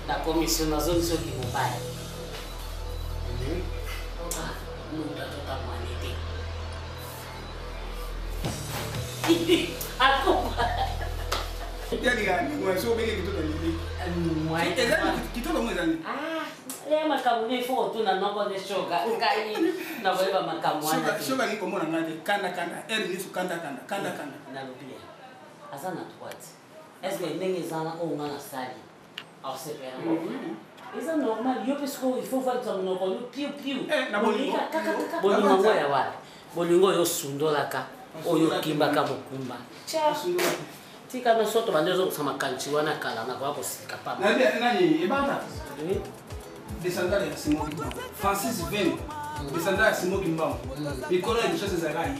La commission na zone soki mobile. Muda totalement été. Aku. Jadi kan, so bege gitu kan ini. Kita lo ngezani. Ya makamu ni foto na noko de shoga. Ngai na beba makamu ana. Shoga ni komo na ngade kanda eri ni su kanda. Na lobia. Azana twat. Est-ce que ninguém zana ou ngana sali? Ao se pera. Isso é normal. Eu penso que eu fazer um novo piu. Na bolingo. Bolingo ngoya wala. Bolingo yo sundolaka. Oyo kimba kamukumba. Cha. Tika na soto bandezo sama kanchi wana kala na kwa posika pa. Nani ebata? Descendant ya Simon Kimba. Francis Veni. Descendant ya Simon Kimba. Bikolo ya chasse zagai.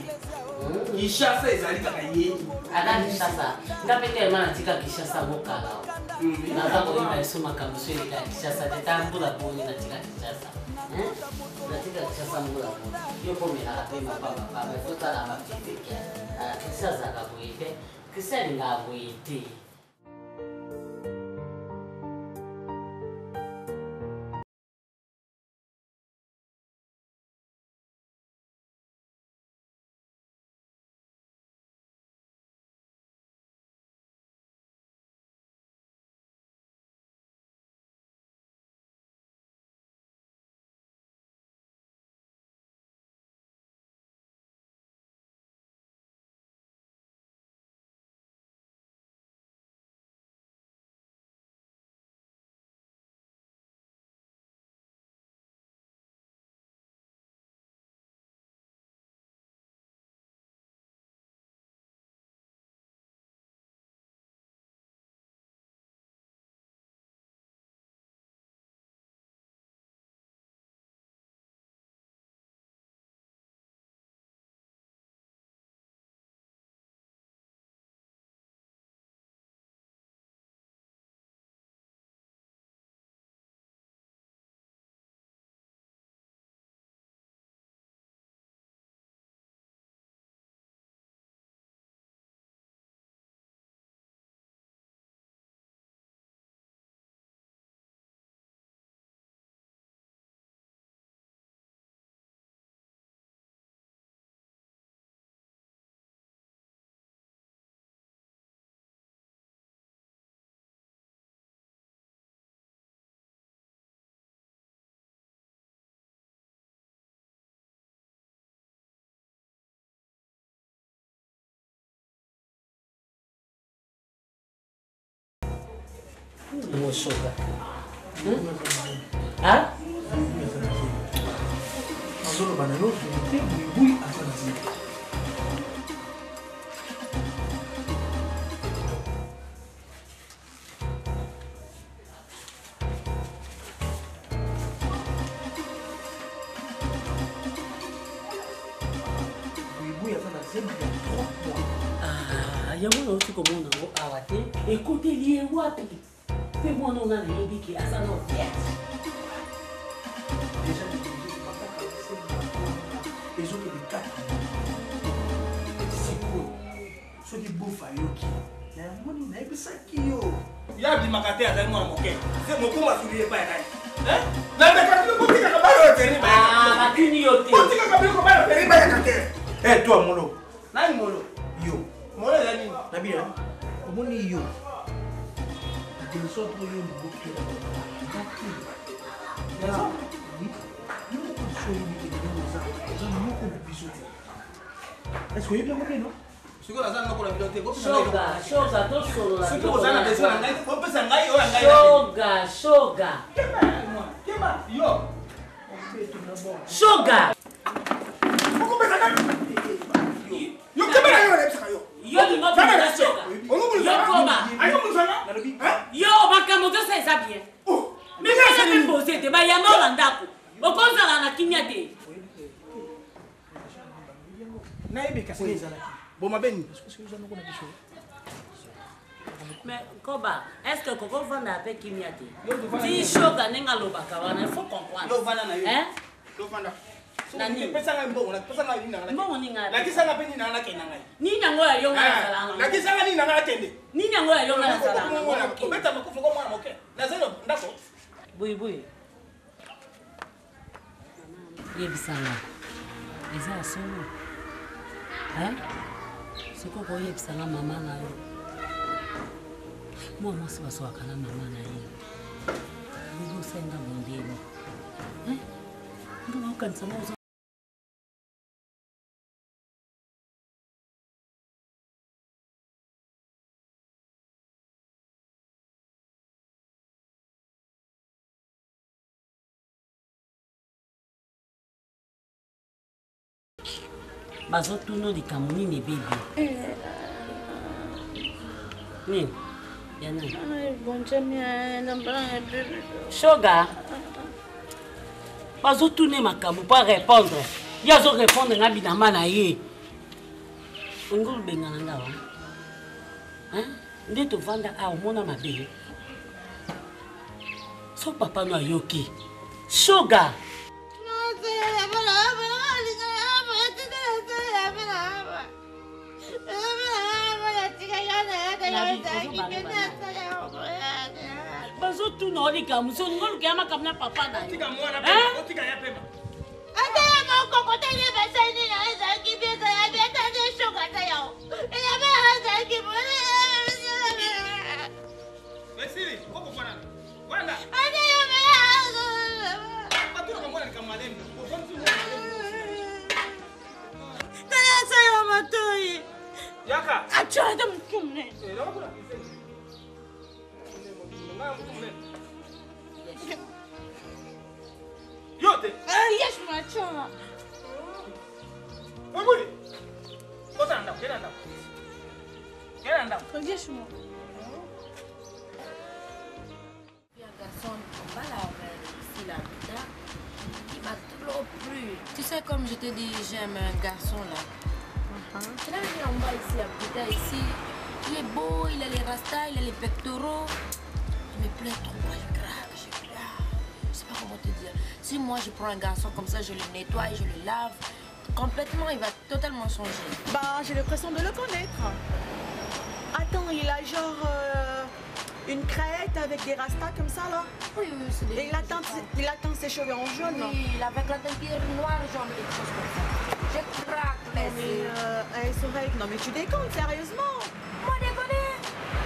Kishasa ezali kaka ye. Ana Kishasa. Ngapete mana tika Kishasa mokala. Na zako ina isoma kamusweli ka Kishasa tetambula boni na tika Kishasa. Na tika Kishasa mula boni. Yoko mera apema papa tota la mafike. Kishasa kabuite. Kishasa ngabuite. Mau sugar. Ah? Solo banano, bui asanzi. Yango aussi comme on a awate. Écoutez lié wapi. Fais-moi non na yebi ki asa no fiat. Déjà les autres les quatre. C'est quoi? So di bouffa yoki. Na moni na ebisa kiyo. Ya bi makate azali mwa moke. C'est mokuma suriye pa yakani. Na ndakati ko tika kabalo teri ba. Makini yote. Ko tika kabalo ba teri ba yakate. Toi molo. Nani molo? Yo. Molo ya nini? Nabia. Omoni yo. Ils sont trop bien bouqués. Est-ce que vous avez non? Shoga. ndako. Okozala na kimia te. Naïbe kasi ezalaki. Bon mabeni parce que ça nous connaît chaud. Mais Koba, est-ce que Koko vanda avec kimia te? Si shoga nenga lobaka wana, il faut comprendre. Lo vanda na yo. Hein? Lo vanda. Nani? Pesa nga mbongo, pesa nga nina nga. Mbongo ninga. La kisa nga pe nina nga kena ngai. Ni nyango ya yonga ya salanga. La kisa nga nina nga kende. Ni nyango ya yonga ya salanga. Obeta makufu ko mwana moke. Na zelo ndako. Bui bui. Yebisanga. Eza solo. Hein? Siko ko yebisanga mama na yo. Moi si baswaka na mama na ye. Bubu senga bondelo. Hein? Ndoko kanisa mo. Bazotuno likambo nini bebe? Nini? Yana. Shoga. Bazotune makambo pas répondre. Yazo répondre na binama na ye. Ngulu benga nanga wa. Hein? Ndeto vanda a omona mabe. So papa no ayoki. Shoga. Bazo tu no li kamu so ngolu kama kamna papa na. Tika mwana pe, tika ya pema. Ata ya moko kote ni beseni na eza kibeza ya beta de shoga ta yao. Ya ba haza kibole. Mesiri, koko bwana. Bwana. Ata ya ba. Patuna mwana ni kama lembe. Tana sayo matoi. Yaka. Acha da mkumne. Yote. Yes machoma. Wewe. Kota nda, kenda nda. Kenda nda. Yes moi. Il y a un garçon qui là, ici là, il m'a trop plu. Tu sais, comme je te dis, j'aime un garçon là. Tu l'as vu en bas ici, à Putain, ici. Il est beau, il a les rastas, il a les pectoraux. Il me plaît trop, moi je craque, je sais pas comment te dire. Si moi je prends un garçon comme ça, je le nettoie, je le lave, complètement, il va totalement changer. Bah, j'ai l'impression de le connaître. Attends, il a genre une crête avec des rastas comme ça là. Oui, c'est des... Et il a teint ses cheveux en jaune. Oui, avec la teinture noire, jaune, quelque chose comme ça. Je craque les yeux. Non mais tu déconnes, sérieusement. Moi déconner.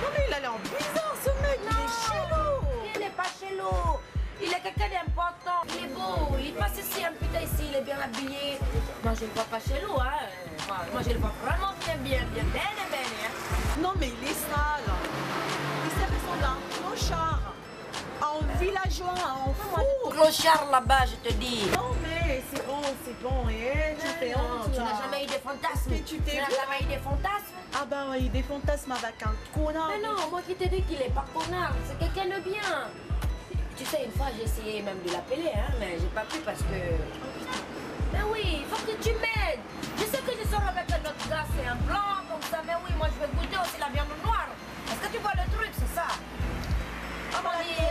Non mais il a l'air bizarre ce mec, il est chelou. Il n'est pas chelou. Il est quelqu'un d'important. Il est beau. Il passe ici, un putain ici, il est bien habillé. Moi je le vois pas chelou, hein. Moi je le vois vraiment bien. Hein. Non mais il est sale. Il s'est ressemblé à un clochard. En villageois, en fou. Clochard là-bas, je te dis. Non mais c'est bon. Et tu fais honte tu là. n'as jamais eu des fantasmes. Mais tu t'es n'as jamais eu des fantasmes. Ah bah oui, des fantasmes avec un connard. Mais non, moi qui te dis qu'il est pas connard, c'est quelqu'un de bien. Tu sais, une fois j'ai essayé même de l'appeler, hein, mais j'ai pas pu parce que... Mais oui, il faut que tu m'aides. Je sais que je sors avec un autre gars, c'est un blanc comme ça, mais oui, moi je vais goûter aussi la viande noire. Est-ce que tu vois le truc, c'est ça? Oh mon Dieu.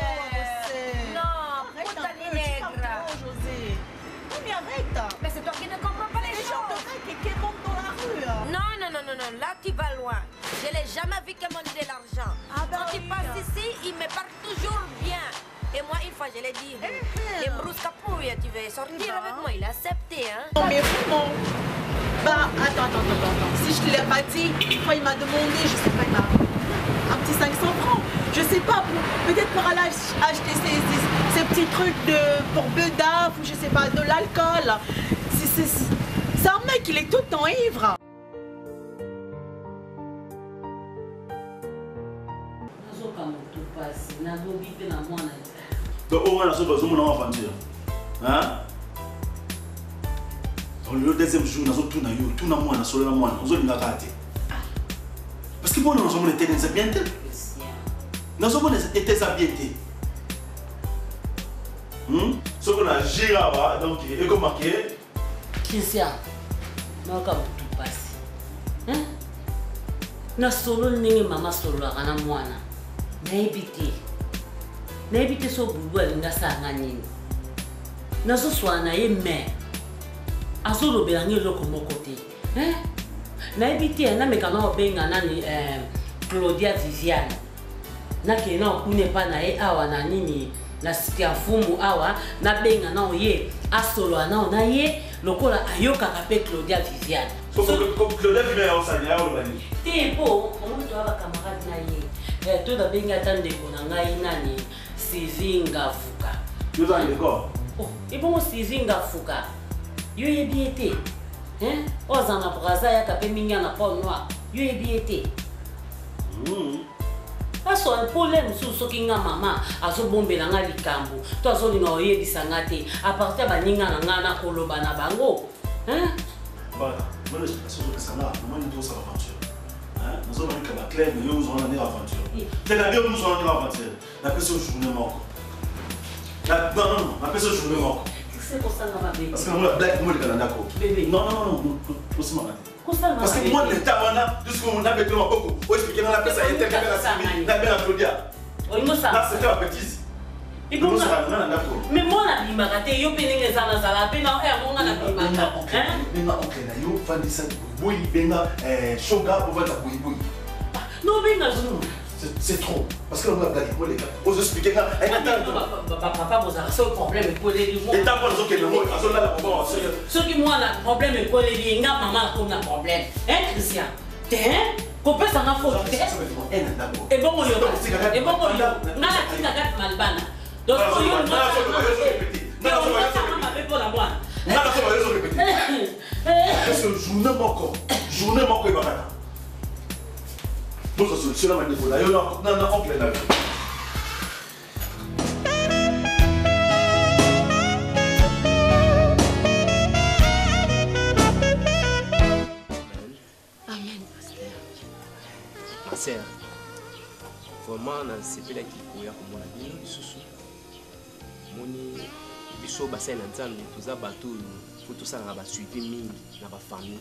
Non, putain de nègre. José. Oui, mais arrête. Mais c'est toi qui ne comprends pas les Les gens de choses. règles qui montent dans la rue. Non, là tu vas loin. Je l'ai jamais vu qu'elle monte de l'argent. Ah bah Quand il oui. passe ici, il me parle toujours bien. Et moi, une fois, je l'ai dit, les brousses capouilles, tu veux sortir avec moi? Il a accepté, hein. Non, mais vraiment. Bah, attends. Si je te l'ai pas dit, quand il m'a demandé, je sais pas, il m'a un petit 500 francs. Je sais pas, peut-être pour aller acheter ces petits trucs pour bedaf ou je sais pas, de l'alcool. C'est un mec, il est tout le temps ivre. Donc, on a aventure. Hein? Le deuxième jour, nous avons tout le monde, parce que moi, nous avons été déshabités. Nous avons été déshabités. Ce qu'on a géré là-bas, donc, et comme marqué. Christian, non, comme tout passe. Hein? Na solo ninge mama solo akana mwana. Na ebite so bubu alinga sanga nini. Na so swana ye me. Azolo belangi loko moko te. Hein? Na ebite na mekana obenga nani Claudia Viviane. Na kena okune pa na ye awa na nini na sikia fumu awa na benga na oye asolo ana na ye lokola ayoka kape Claudia Viviane. Comme Claudia Viviane on s'allait au Mali. Te po on doit avoir camarade na ye. To da benga tande ko na ngai nani Sizinga Fuka. Yo dans l'école. Oh, et bon Sizinga Fuka. Yo ye biete. Hein? Ozana braza ya kape minga na pont noir. Yo ye biete. Parce que problème sous qui nga maman azo bombela nga likambo to azo linga oyebisa nga te à partir ba ninga na nga na koloba na bango hein voilà moi je pense que ça là moi nous tous aventure hein nous sommes avec la clé mais nous on a une aventure c'est la bien nous on a une aventure la personne journée mort non la personne journée mort c'est pour ça nga bébé parce que moi la blague moi le Canada ko bébé non aussi malade parce que moi le tawana tout ce qu'on a avec le maboko on expliquer dans la presse à internet la bien Claudia là c'était la bêtise mais moi la bimaka te yo penenge zana zala pe na mon na bimaka hein benga oncle na yo fandisa boy benga shoga pour voir ta boy non benga zulu c'est trop parce que on a blague pour les gars on expliquer là papa vous avez ce problème pour les mots et t'as pas que le mot azola la bon ce qui moi la problème pour les nga maman comme un problème hein Christian hein qu'on peut s'en affronter et bon on y va et bon on y va na la tika gat malbana donc on y va mais on va ça avec pour la moi na la ça va répéter parce que journée moko et bakata bon ça c'est la manière là yo na oncle na vraiment na sepela kikoya komona bino lisusu moni biso basai na nzambe toza bato faut tosala ba suivi mingi na ba famille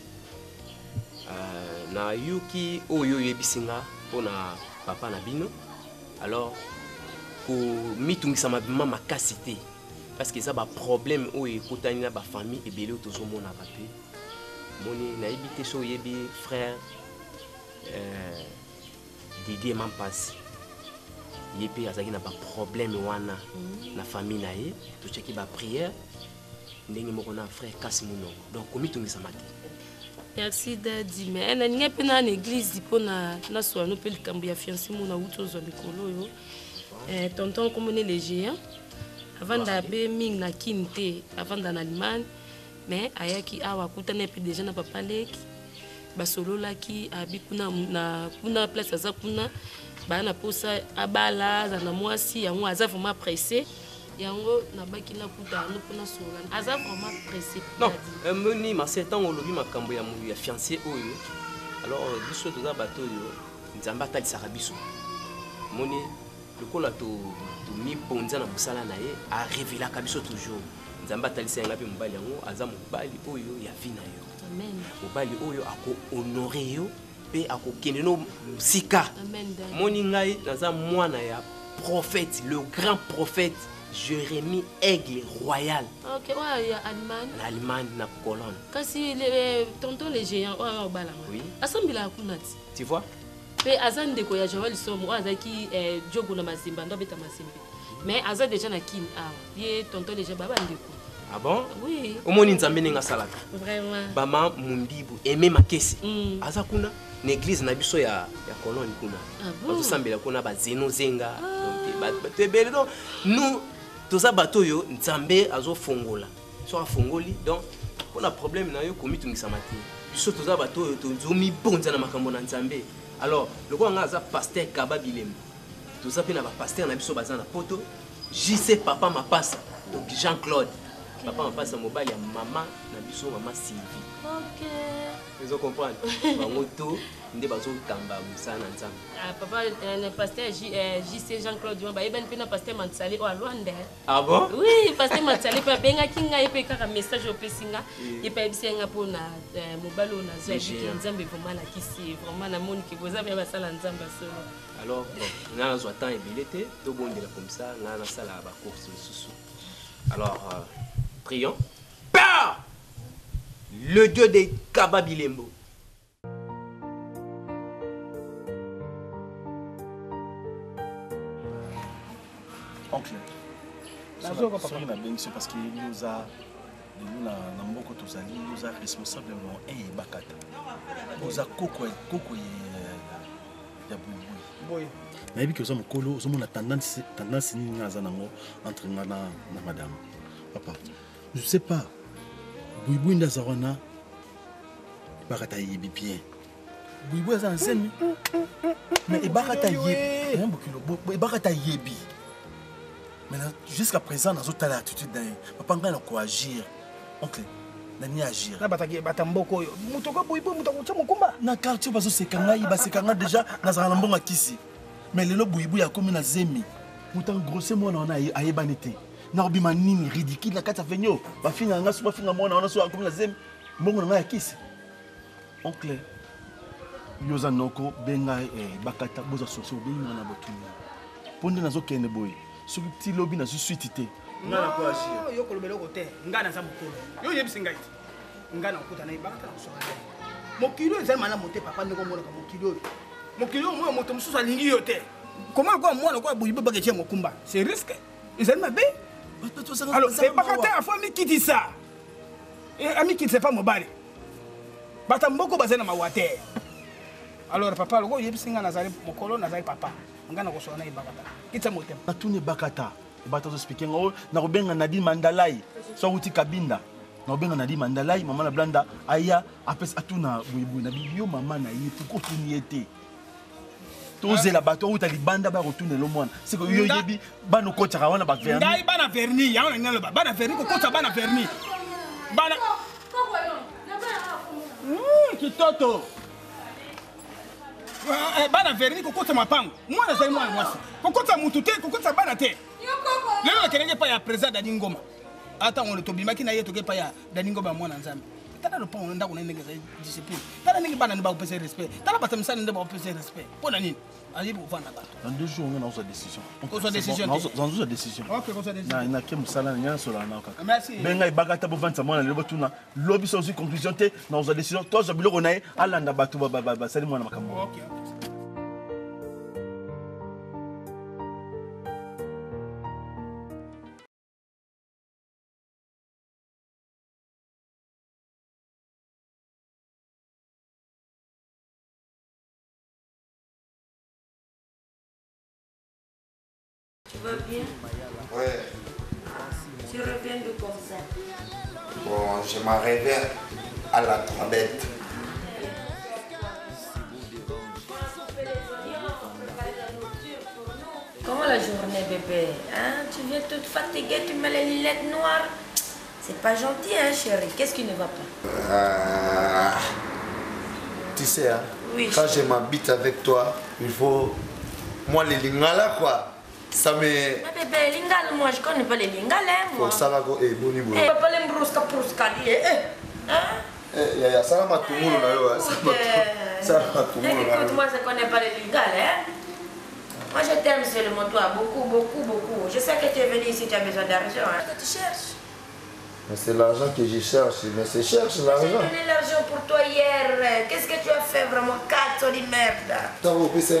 na yuki oyo yebisinga pona papa na bino alors ko mitungisa mabima makasi te parce que ça ba problème oyo ekotani na ba famille ebele tozomona bape moni na yebite so yebi frère Didier Mampas yepe azaki na ba problème wana na famille na ye to cheki ba prière ndenge moko na frère Kasimuno donc komitungisa mati merci Daddy mais na ninga pe na église pona na soano pe likambo ya fiancé mona uto zo likolo yo tonton komone les géants avant d'abe ming na kinte avant dans Allemagne mais ayaki awa kutana pe déjà na papa leki basolola ki abi kuna place aza kuna bana posa abala za na mwasi yango aza vraiment pressé yango na baki na kuta no kuna sola aza vraiment pressé non moni ma 7 ans olobi makambo ya mu ya fiancé oyo alors biso toza bato yo nzamba talisaka biso moni lokola to mi ponza na musala na ye a révéler ka biso toujours nzamba talisa nga pe mobali yango aza mobali oyo ya vie na yo amen mobali oyo ako honorer yo pe ako keneno sika moni ngai naza mwana ya prophète le grand prophète Jérémie Aigle Royal. Ok, ouais, il y a Allemagne. L'Allemagne na colonne. Kasi les tonton les géants oh balanga. Oui. Asambila kunati. Tu vois? Pe azan de ko ya Joël Somo azaki jogo na mazimba ndo beta mazimba. Mais azan déjà na kin ah. Ye tonton les baba ndeko. Ah bon? Oui. Omoni nzambe ninga salaka. Vraiment. Bama mundibu aimé makesi. Aza kuna l'église na biso ya colonne kuna. Ah bon? Bazosambela kuna ba zeno zenga. Donc te donc nous toza bato yo nzambe azo fongola so afongoli donc on a problème na yo komitungisa mati biso toza bato yo tozomi bonza na makambo na nzambe alors loko nga za pasteur Kaba Bilem toza pe na ba pasteur na biso baza na poto JC papa mapasa donc Jean-Claude papa mapasa mobali ya mama na biso mama Sylvie. OK Vous comprenez? Bangoto, ndé bazo tamba musana nzambe. Ah papa, le pasteur JC Jean-Claude Dion, bah ben pena pasteur Mansali au Luanda. Ah bon? Oui, pasteur Mansali pa benga kinga ipe kaka message au pesinga, ipe bisenga pona mobalo na zaki nzambe vraiment la kisi, vraiment na moni ki boza bien basala nzambe solo. Alors bon, on a besoin de temps et billetté, tout bon comme ça, on a la salle à la course sous. Alors prions. Père, le Dieu des Kababilembo. Oncle, soki na bengi parce que nous a na mboko tozali nous a responsablement bakata. Nous a koko ya boy. Mais bi que ça mokolo, ça mona tendance ni ngaza nango entre nga na madame. Papa, je sais pas. Boy ndazawana bakata yebi bien. Boy za nsemi. Mais bakata yebi, un bokilo, bakata yebi. Mais jusqu'à présent, dans toute l'attitude d'un papa, on peut agir. Oncle, on peut agir. Na bataki batamboko yo. Mutoko boibo mutoko cha mukumba. Na quartier bazo sekanga iba sekanga déjà na zala mbonga kisi. Mais lelo boibo ya komi na zemi. Mutan grosse mo na ayebanité. Na obima nini ridicule na kata venyo. Ba finga nga suba finga mo na so komi na zemi. Mbongo na kisi. Oncle, yoza noko benga bakata boza soso benga na botunya. Ponde nazo kene boy. Ce petit lobby n'a suite été. Non, yo ko lobelo ko te. Ngana za mukolo. Yo yebisi ngai. Ngana okuta na ibaka na soa. Mokilo ezali mana monter papa ndeko mona ka mokilo. Mokilo mo moto mususu alingi yo te. Comment quoi moi ko boyibe bagetie mokumba? C'est risque. Ezali mabe. Alors, c'est pas kata afo mi kiti ça. Et ami kiti c'est pas mobali. Bata mboko bazena mawate. Alors papa loko yebisi ngana zali mokolo na zali papa. Ngana ko soa na ibakata. Kitsa motem. Batune bakata. Bato expliquer ngo na robenga na di mandalai. So uti kabinda. Na robenga na di mandalai mama na blanda aya apes atuna buibu na biyo mama na yi pour continuer été. Toze la bato uta libanda ba retourner le monde. C'est que yo yebi bano kocha wana ba verni. Ndai bana verni ya ona ngalo bana verni ko kocha bana verni. Bana kitoto. Bana verni ko kocha mapango. Mwana zai mwana mwasi. Ko kocha mutu te ko kocha bana te. Lelo kelenge pa ya président Dani Ngoma. Ata on le tobimaki na yeto ke pa ya Dani Ngoma mwana nzambe. Tala no pa on ndako na ndenge za discipline. Tala ningi bana ndiba opese respect. Tala batamsana ndiba opese respect. Pona nini? Ayibu kufana bato. Dans 2 jours on a notre décision. On a décision. Dans une décision. OK, on a décision. Na ke musala nya sola na kaka. Merci. Benga ibagata bo vanta mwana lebo tuna. Lobby sans conclusion te na notre décision. Toi za biloko nae alanda bato ba sali mwana makambo. OK. Tu vas bien? Ouais. Tu reviens de comme ça? Bon, je m'en reviens à la toilette. Comment la journée, bébé? Hein? Tu viens toute fatiguée, tu mets les lunettes noires. C'est pas gentil, hein, chérie? Qu'est-ce qui ne va pas? Tu sais, hein, oui, quand je m'habite avec toi, il faut... Moi, les lingala, quoi. Ça me... Mais bébé, lingala, moi, je connais pas les lingala, moi. Ça va go... Eh, boni, boni. Eh, papa, les brusca, hein? Eh, ya, ça va tout le monde, là, ça va tout le monde, là. Écoute, moi, je connais pas les lingala, hein? Moi, je t'aime seulement, toi, beaucoup, beaucoup, beaucoup. Je sais que tu es venu ici, tu as besoin d'argent, hein? Que tu cherches? Mais c'est l'argent que je cherche, mais c'est cherche l'argent. J'ai donné l'argent pour toi hier. Qu'est-ce que tu as fait vraiment? 4 de merde. Tu as repris ça,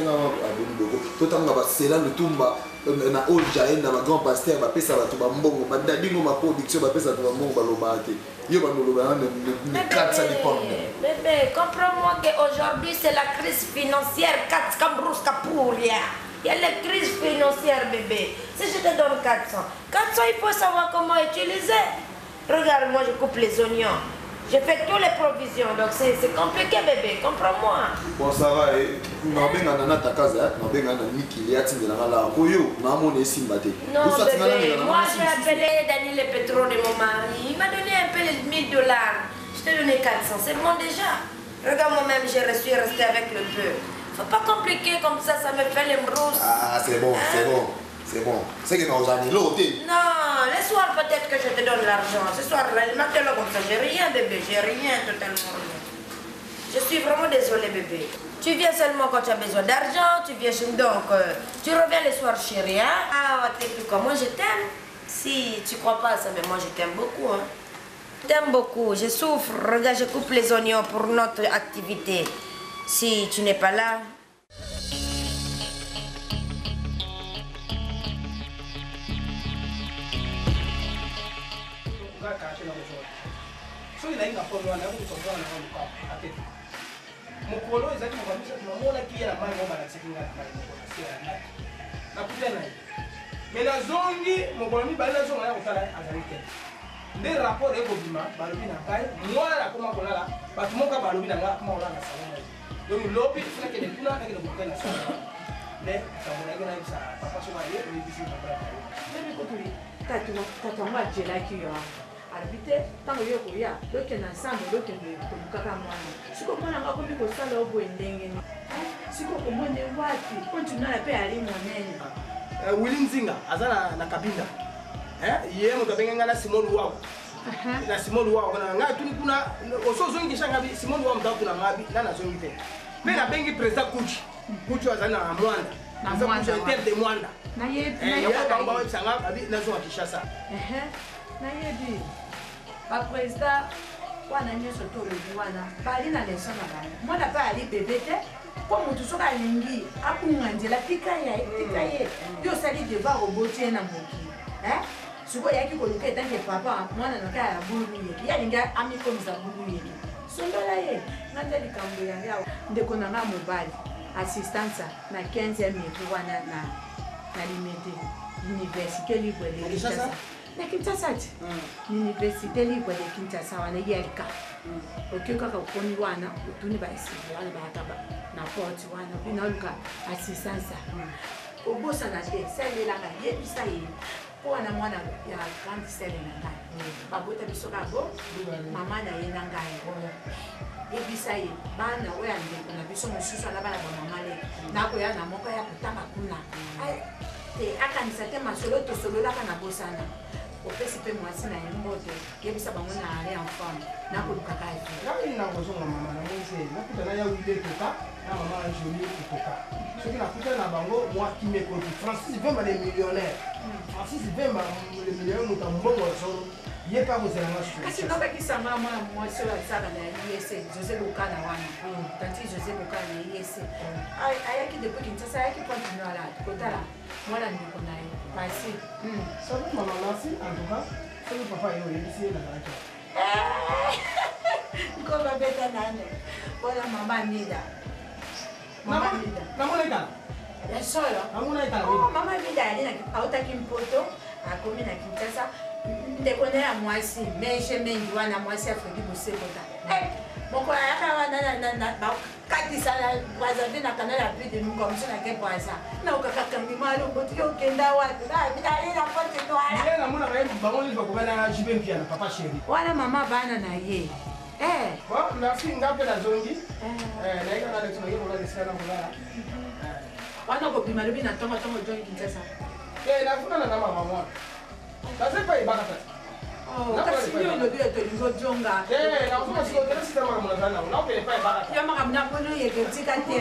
tu as le tumba. Na old jaen na grand pasteur ba pesa ba to ba mbongo ba dadingo ma production ba pesa to ba mbongo ba lobate yo ba no loba na 400 de pomme. Bébé, comprends-moi qu'aujourd'hui c'est la crise financière 4 Cambrouska pour rien. Il y a la crise financière, bébé. Si je te donne 400, il faut savoir comment utiliser. Regarde, moi je coupe les oignons. Je fais toutes les provisions, donc c'est compliqué, bébé, comprends-moi. Bon, ça va, non, bébé, moi j'ai appelé Daniel le pétrole de mon mari. Il m'a donné un peu les $1000. Je t'ai donné 400, c'est bon déjà. Regarde, moi-même, je suis restée avec le peu. Faut pas compliquer comme ça me fait les brousses. Ah, c'est bon, c'est bon. C'est bon. C'est que nous avons l'hôtel. Non, le soir, peut-être que je te donne l'argent. Ce soir-là, le matin, comme ça, j'ai rien, bébé. J'ai rien, totalement rien. Je suis vraiment désolée, bébé. Tu viens seulement quand tu as besoin d'argent. Tu viens chez nous, donc tu reviens le soir, chérie. Hein? Ah, t'es plus comme moi, je t'aime. Si tu crois pas à ça, mais moi, je t'aime beaucoup. Hein? Je t'aime beaucoup. Je souffre. Regarde, je coupe les oignons pour notre activité. Si tu n'es pas là... soki nayi na polo wana yakokutongola na luka atete mokolo ezali mokamisa namonaki ye na mai mo balakisaki nga na mai mokolo asiya na nakuta na ye me nazongi mokolo mibale nazonga ya kotala azali te nde rapport ekobima balobi na ngai mwana nakoma kolala bato moka balobi na ngai akoma kolala na salon na ye donc lobi funakende kuna nakende kokai na salon nde sambonaki nayebisa papa soki aye oyebisi papa ndebi kotuli tatu yango ajelaki yo abi te ntango yo koya lokende ensemble lokende kolukaka mwana siko mwana nga komi kosala o boye ndenge ni siko komone wapi kontinala mpe ali monene Willy Nzinga aza na kabinda ye moto abenge nga na Simon Luau na Simon Luau kuna nga tuni kuna osozongi kisha ngabi Simon Luau mta kuna ngabi na nazongi te me na bengi president Kuchi aza na Mwanda na Mwanda terre de Mwanda na ye bamba websanga abi nazonga Kishasa na yebi ba president wana nyonso to lobi wana bali na leson na bana mwana mpe ali bebe te po motu soki alingi akunga nzela tika ye yo osali devoir oboti ye na mokili sikoyo yaki koluka etanke papa mwana naka ya bulu yeki ye alingi amikomisa bulu yeki sondola ye nga nde likambo yango awa ndeko na nga mobali assistance na 15e métro wana na limete université libre de Kinshasa na Kinshasa ti université libre de Kinshasa wana yelka oke kaka ukoni wana utuni baesibi wana bayaka na porte wana binaoluka assistance obosana te selelaka yebisa ye po wana mwana ya grande sele na ngai babota biso kabo mama na ye na ngai yebisa ye bana oyo ya ndeko na biso mosusu ana bana bamama le nakoya na moko ya kotanga kuna te akanisa te masolo tosololaka na bosana opesi mpe mwasi na ye mbote yebisa bango na ale enfant nakolukaka ye ngai nakozonga mama nango nse nakutana ya wile toka na mama Jolie toka soki nakuta na bango mwa kimekoti Francis Vemba le millionnaire Francis Vemba le millionnaire moto mbongo solo ye pa kozelanga kasi nobakisanga mwana mwasi oyo azaka na ISA José Bokana wana tanti José Bokana na ISA ayaki depuis Kinshasa ayaki continue ala kotala mwana ndeko na ye pasi soki mama merci en tout cas soki papa yo oyebisi ye nazalaki nkobabeta nane mpona mama Mida namonekala ya solo mama Mida yali autaki mpoto akomi na Kinshasa ndeko na ya mwasi meshe mengi wana mwasi afredi bosekota moko ayaka wana bakatisa brazavi na kanal ya plus de nous comme ça na ke poisa na okakakangi malo mboti okenda wapi naye na pote noala namonaka ye bango nyonso bakobana na jibe mpia na papa chéri wana mama bana na ye merci nga mpe nazongi nayekaka leso nayekola lesika na kolala wana kobima lobi na ntongo jongi Kinshasa nafunana na mama mwana naze pa ebaka tati kasi yo lobi etolingo jonga yo makambo na mpona oyeke otika te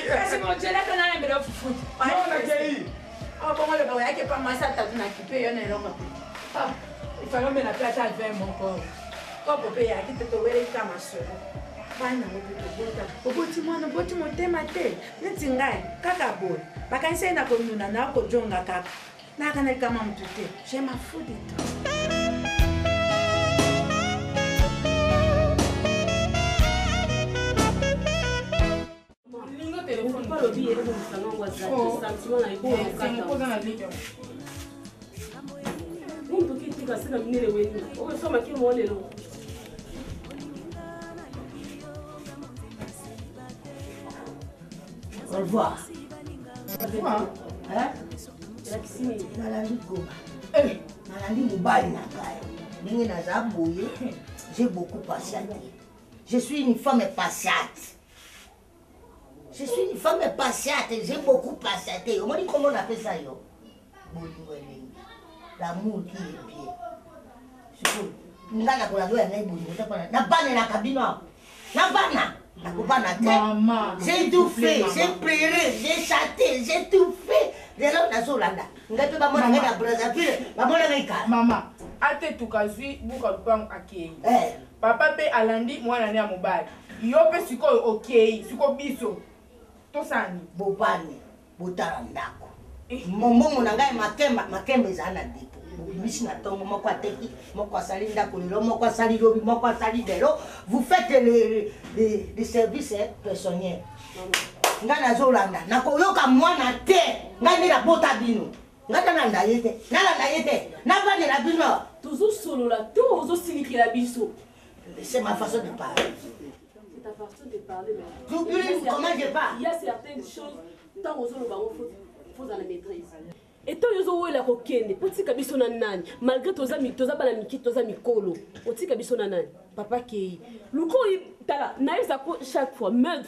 kasi mojelaka na nambela fufuti bongo loba oyaki pa mwasi atatu na kipe yo na eloko te ifalo mena mpe ata 20 moko kopo mpe yaki te toweleka masolo bana oboti mwana oboti motema te neti ngai kaka boye bakanisi ye na konuna na kojonga kaka nakana kama mtu te je m'en fous de toi lingo telefone pas lobi yele musanga WhatsApp sentiment na iko kata muntu kitika sina minere weni owe soma ki mo lelo au revoir nalandi goma nalandi mobali na ngai ndenge naza boye j'ai beaucoup patienté Je suis une femme patiente. Je suis une femme patiente. J'ai beaucoup patienté. On m'a dit comment on appelle ça, yo? L'amour qui est bien. Ngana kola doya ngai buni utapana. Na bana na kabino. Na bana. Na kubana te. Maman. J'ai tout fait, j'ai pleuré, j'ai chanté, j'ai tout fait. Lelo na Zolanda. Ngai pe ba mona ngai na Brazzaville, ba mona ngai ka. Maman, ate tukazwi buka lupang akei. Papa pe alandi mwana ne ya mobali. Yo pe sikoyo okay, siko biso. Tosani bobani botala ndako. Mombongo na ngai makemba ezana depo. Bisi na tongo moko ateki, moko asali ndako lelo, moko asali lobi, moko asali delo. Vous faites les services personnels. Nga na Zolanda, nakoyoka mwana te. Nga ni na bota bino. Nga na ndayete, na ndayete. Na bani na bino. Toujours solo là, toujours siliki la biso. C'est ma façon de parler. C'est ta façon de parler mais. J'oublie comment je parle. Il y a certaines choses tant aux autres faut dans la maîtrise. Et toi yozo wela ko kende, potika biso na nani. Malgré toza bana miki toza mikolo. Otika biso na nani. Papa kei. Luko tala na yesa ko chaque fois, même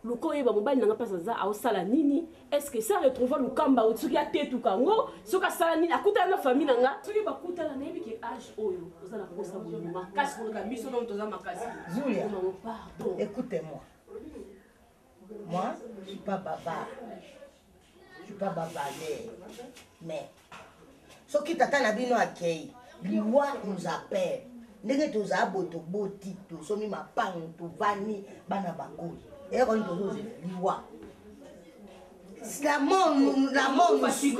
Luko yeba mobali nanga pasa za au sala nini? Est-ce que ça retrouve le kamba au tsuki atetu kango? Soka sala nini akuta na famille nanga? Tsuki bakuta na nebi ke âge oyo. Oza na kosa bomo makasi ko ka biso na toza makasi. Julia, écoutez-moi. Moi, je suis pas bavard. Je suis pas bavardé. Mais ce qui t'attend à bino akei, liwa nous appelle. Nege toza boto boti to somi mapang to vani bana bakoli. Et on doit liwa. La mort nous suit.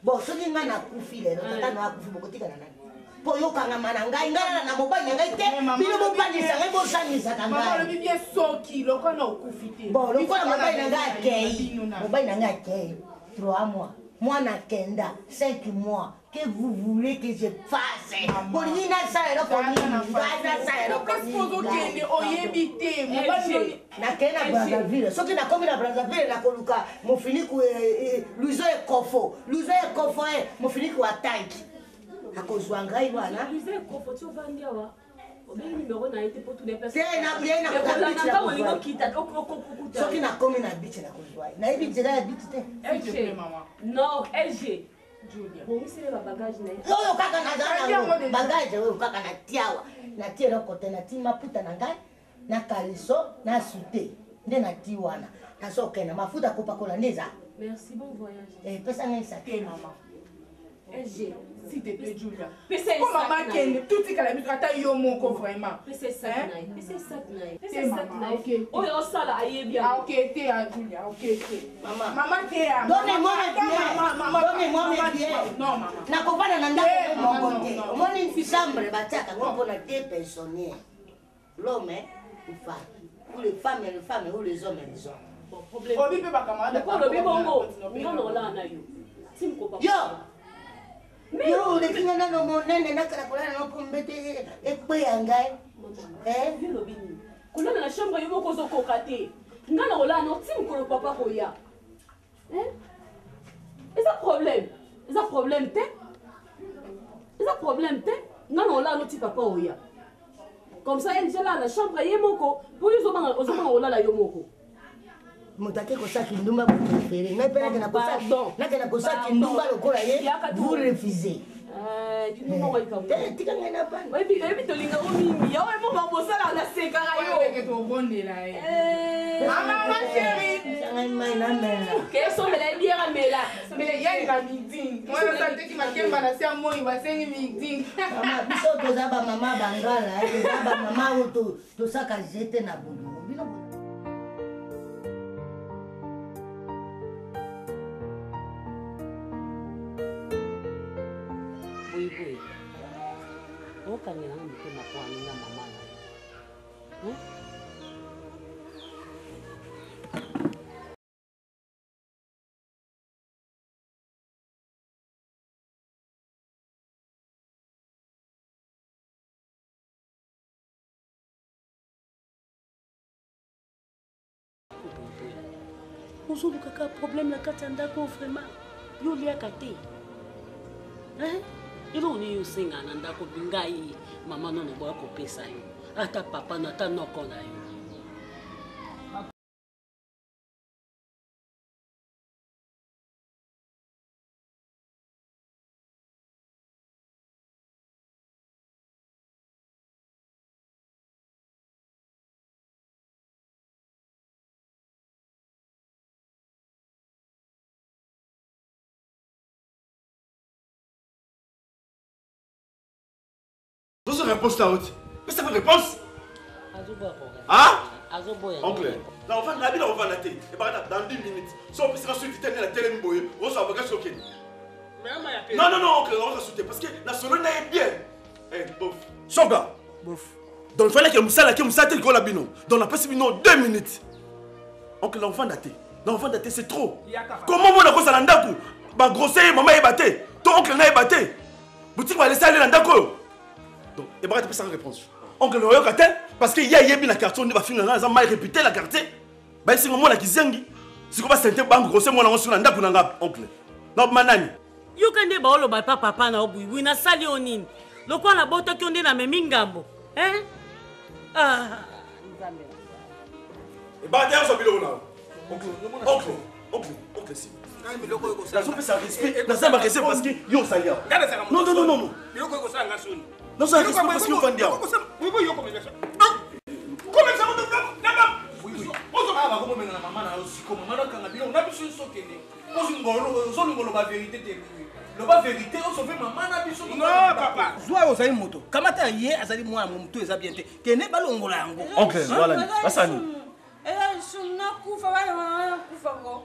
Bon, ce qui m'a kufi le, tata na kufi bokoti kana nani. Po yo kanga mananga ngala na mobali ngai te. Bino mobali sangai bo sanisa kanga. Maman le bien soki lo kana kufi te. Bon, le kwa mobali nanga akei. Mobali nanga akei. 3 mois. Moi na kenda 5 mois. Que vous voulez que je fasse? Bonina ça est là pour nous. Ça est là pour nous. Na kena Brazzaville. Ce qui na commis na Brazzaville na koluka mon fini ku luzo e kofo. Luzo e kofo e mon fini ku attaque. Akozwa ngai wana. Luzo e kofo tu vandia wa. Obeli numéro na été pour tous les personnes. C'est na bien na ce qui na commis na beach na kozwa. Na ibi jira beach te. LG maman. Non, LG. Bon, c'est le bagage. Yo kaka na zana bagage yo kaka na tiawa. Na tiela kote na tima puta na ngai na kaliso na sute. Nde na tiwana. Na soke na mafuta kopakola neza. Merci, bon voyage. Pesa ngai sa te maman. LG, s'il te plaît Julia. Comme maman Ken, tout est calme, tu yo moko vraiment. C'est ça naï. C'est ça naï. C'est ça naï. OK. Oh yo ça là aye bien. Ah OK, t'es Julia. OK. Maman t'es Donnez-moi mes billets. Donnez-moi mes billets. Non maman. Na kopana na ndako mon côté. Omoni une chambre bataka ngombo na 2 pensionnaires. L'homme ou femme. Ou les femmes et les femmes ou les hommes et les hommes. Bon problème. Obi pe ba camarade. Ko lo bi bongo. Ngano la na yo. Tim ko ba. Yo. Yo, le kinga na no monene na kala kula na kombete ekwe yangai. Yo lo bi ni. Kula na chambre yo ko zo kokate. Ngano la no tim ko lo papa ko ya. Is a problème. Is a problème te? Is a problème te? Ngano la no ti papa o ya. Comme ça elle là la chambre ye moko. Pour yo zo banga la yo moko. Motake kosaki ndumba préféré. Mais pena que na kosaki. Na que na kosaki ndumba lokola ye. Vous refusez. Tu nous m'envoies comme ça. Tika ngena pan. Ouais puis to linga o mingi. Ya ouais mo ba bosala na seka ra yo. Que to bonde là. Maman ma chérie. Sangai mai na mela. Que so mela biera mela. Mais ya ni ka meeting. Moi na santé ki makemba na sia moi va sengi meeting. Mama biso toza ba mama bangala, toza ba mama oto to saka jete na bodu. Bino Boy. Okangela ngike na kwa nina mama na. Ozo kaka problème la katanda ko vraiment. Yo lia kate. Ilo ni usinga na ndako bingai mama nono bwa ko pesa yo. ata papa na ata noko na yo. Dans cette réponse là, mais ça fait réponse. Hein? Oncle, là on va la vie, on va la télé. Et par exemple, dans 10 minutes, si on peut se rassurer la télé, on s'en va choquer. Non, non, non, oncle, on va se parce que la solo n'est bien. Eh, bof. Soga. Bof. Donc il fallait que Moussa tel qu'on l'a bino. Donc on a passé 2 minutes. Oncle, l'enfant daté. L'enfant daté, c'est trop. Comment on a fait ça dans Ndaku? Bah, grossé, maman est batté. Ton oncle n'a pas batté. Boutique va laisser aller dans Ndaku. Donc, et bah, tu peux sans réponse. Oncle, le royaume parce qu'il y a la carte, on va finir dans mal répété la carte. Bah, c'est moi qui zengi. Si on va sentir banque grossé, moi, on s'en Ndaku n'a oncle. Non, manani. Yo kende ba olo ba papa na obu wina sali onini. Loko na boto ki onde na memingambo. Hein? Ah, nzambe. Et bah, derrière ce biloko là. Oncle, si. Ça peut ça respect. Ça va rester parce que yo ça y a. Non. Biloko ko ça ngasoni. Non, ça respect parce que yo vandia. Oui, yo comme ça. Comment ça va oui. On se va comme na maman na aussi comme maman na biloko na biso sokene. On se ngolo ba vérité te. Le ba vérité on sauve maman na biso. Non papa. Zwa ozali moto. Kamata ye azali mwa moto eza bien te. Kene balongola yango. Oncle, voilà. Basani. Sumna kufa wala kufa ko.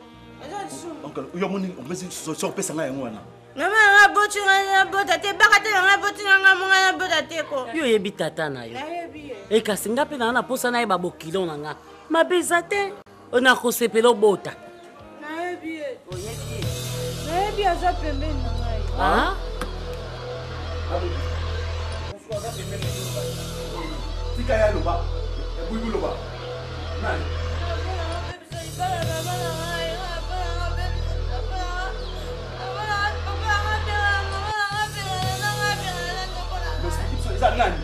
Oncle, yo moni on peut se pesa nga yango wana. Mama nga boti nga bota te bakate nga boti nga monga bota te ko. Yo yebi tata na yo. E kasi nga pe na posa na ye babokilo na nga. Mabeza te. Ona kosepelo bota. Na yebi. Na yebi aza pembeni na ngai. Ah? Tika ya loba. Buibu loba. Nani?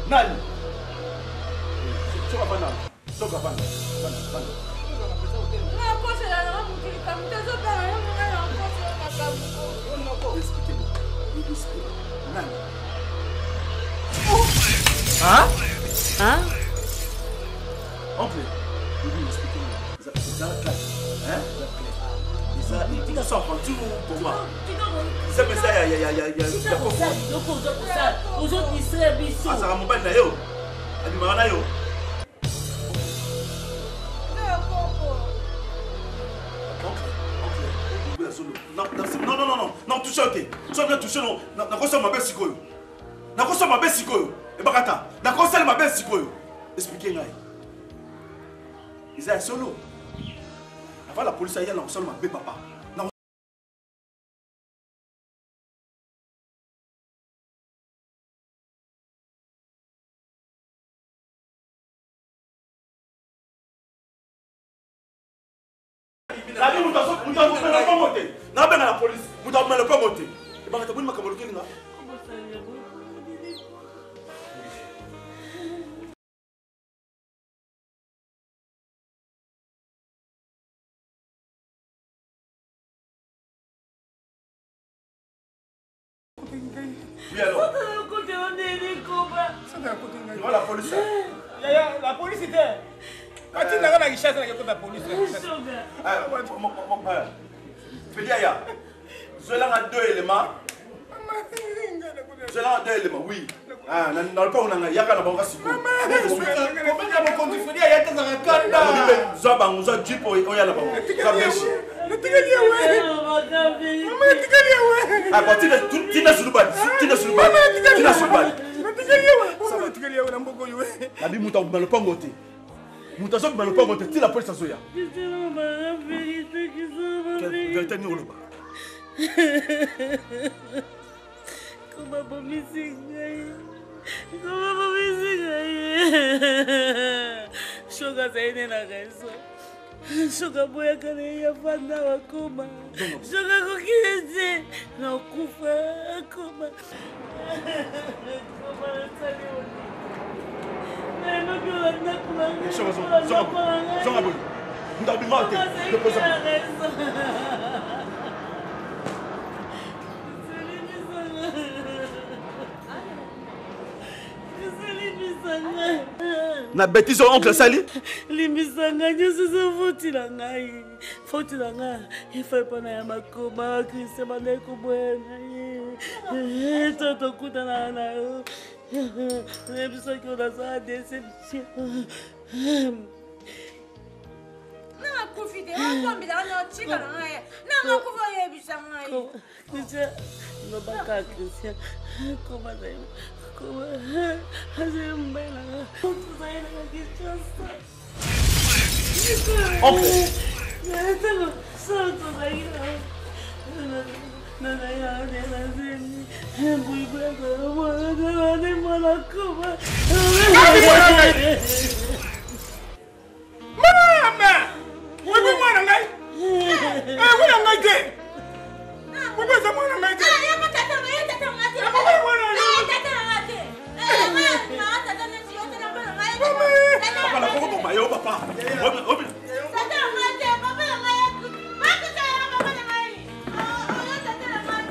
Nani? Soka bana. Na kosa la na mukilika mtezo bana na mwana na kosa na kabuko. Nani? Hein? Oncle, vous expliquez-moi. Ça clair. Hein? Ça il dit ça pour tout moi. C'est mais ça il y a ah ça va mon na yo. Abi mara yo. Non, touche ok. Tu vas toucher non. Na kosa ma belle sikoyo. Na kosa ma belle sikoyo. E bakata. Na kosa ma belle sikoyo. Expliquez ngai. Ils sont solo. Avant la police aille là on solo ma belle papa. La vie, vous avez pas monté. N'a pas la police. Vous avez pas monté. Et bah, vous avez pas monté. Oui, alors. La police. La police était. Quand tu n'as pas de chasse, il y a la police. Pédia, cela a 2 éléments. Cela a 2 éléments, oui. Ah, dans le cas où on a yaka na bango siko. Comment on continue il y a des arcades. Zaba nguza jipo oya na bango. Kabeshi. Natigaliya we. Mama natigaliya we. Ah, quand tina sulubali. Tina sulubali. Natigaliya we. Ça natigaliya we na mboko yo. Abi muta na le pongo te. Muta so na le pongo te, ti la police azoya. Vérité ni oloba. Comment bomisi Shoga zaine na reso. Shoga boya kane ya fanda wakoma. Shoga kokireze na kufa akoma. Koma tsali oni. Na bêtise oncle Sali. Limisanga nyonso so foti na ngai. Foti na ngai. Ifai pana ya makoma Christian bande ko bwana. Toto kutana na yo. Ne bisa ko da sa deception. Na kufide wa mbida na chika na ngai. Na ngakuva yebisa ngai. Christian no baka Christian. Koma dai. Koma. Azembela. Tuzaina kichasa. Oncle. Tengo salto zaina. Nana ya de la zeni. Muy bueno, de mala coma. Mama! Wewe mwana ngai? Wewe ngai ke? Wewe za mwana ngai ke? Ya matata ngai, tata ngai. Wewe mwana ngai. Tata ngai. Ma tata ngai si yote na mwana ngai. Papa la koko bomba yo papa. Obi. Tata ngai, papa ngai. Ma kuta ya papa ngai. Oh, tata ngai.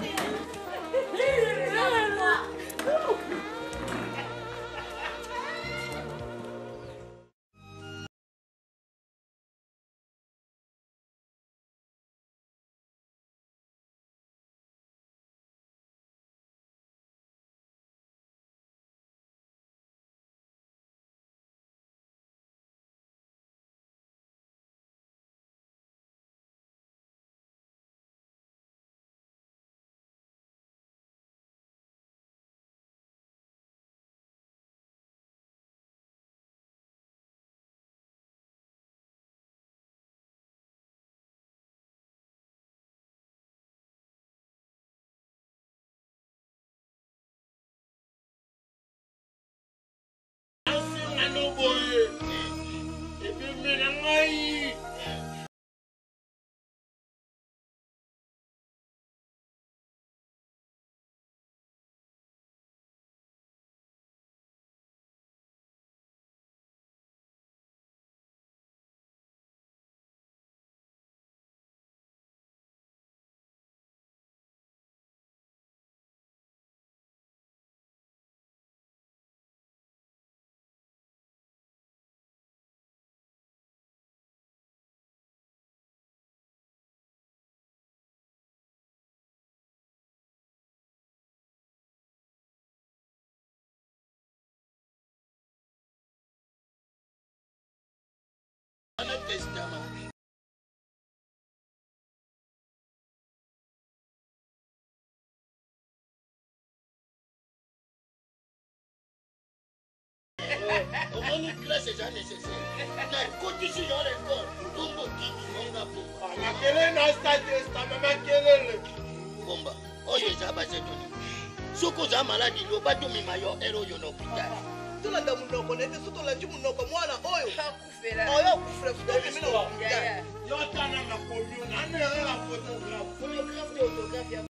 Omoni classe est nécessaire. Na kotisi yo l'école. Tumbo kiki monga po. Makele na stade sta makele. Bomba. Oyo za basetoni. Soko za maladi lo bato mimayo ero yo no hôpital. Tolanda munoko nete sotolandi munoko mwana oyo. Akufela. Oyo akufela futa mimi no. Yo tana na koyo na ne la photographe. Photographe de autographe.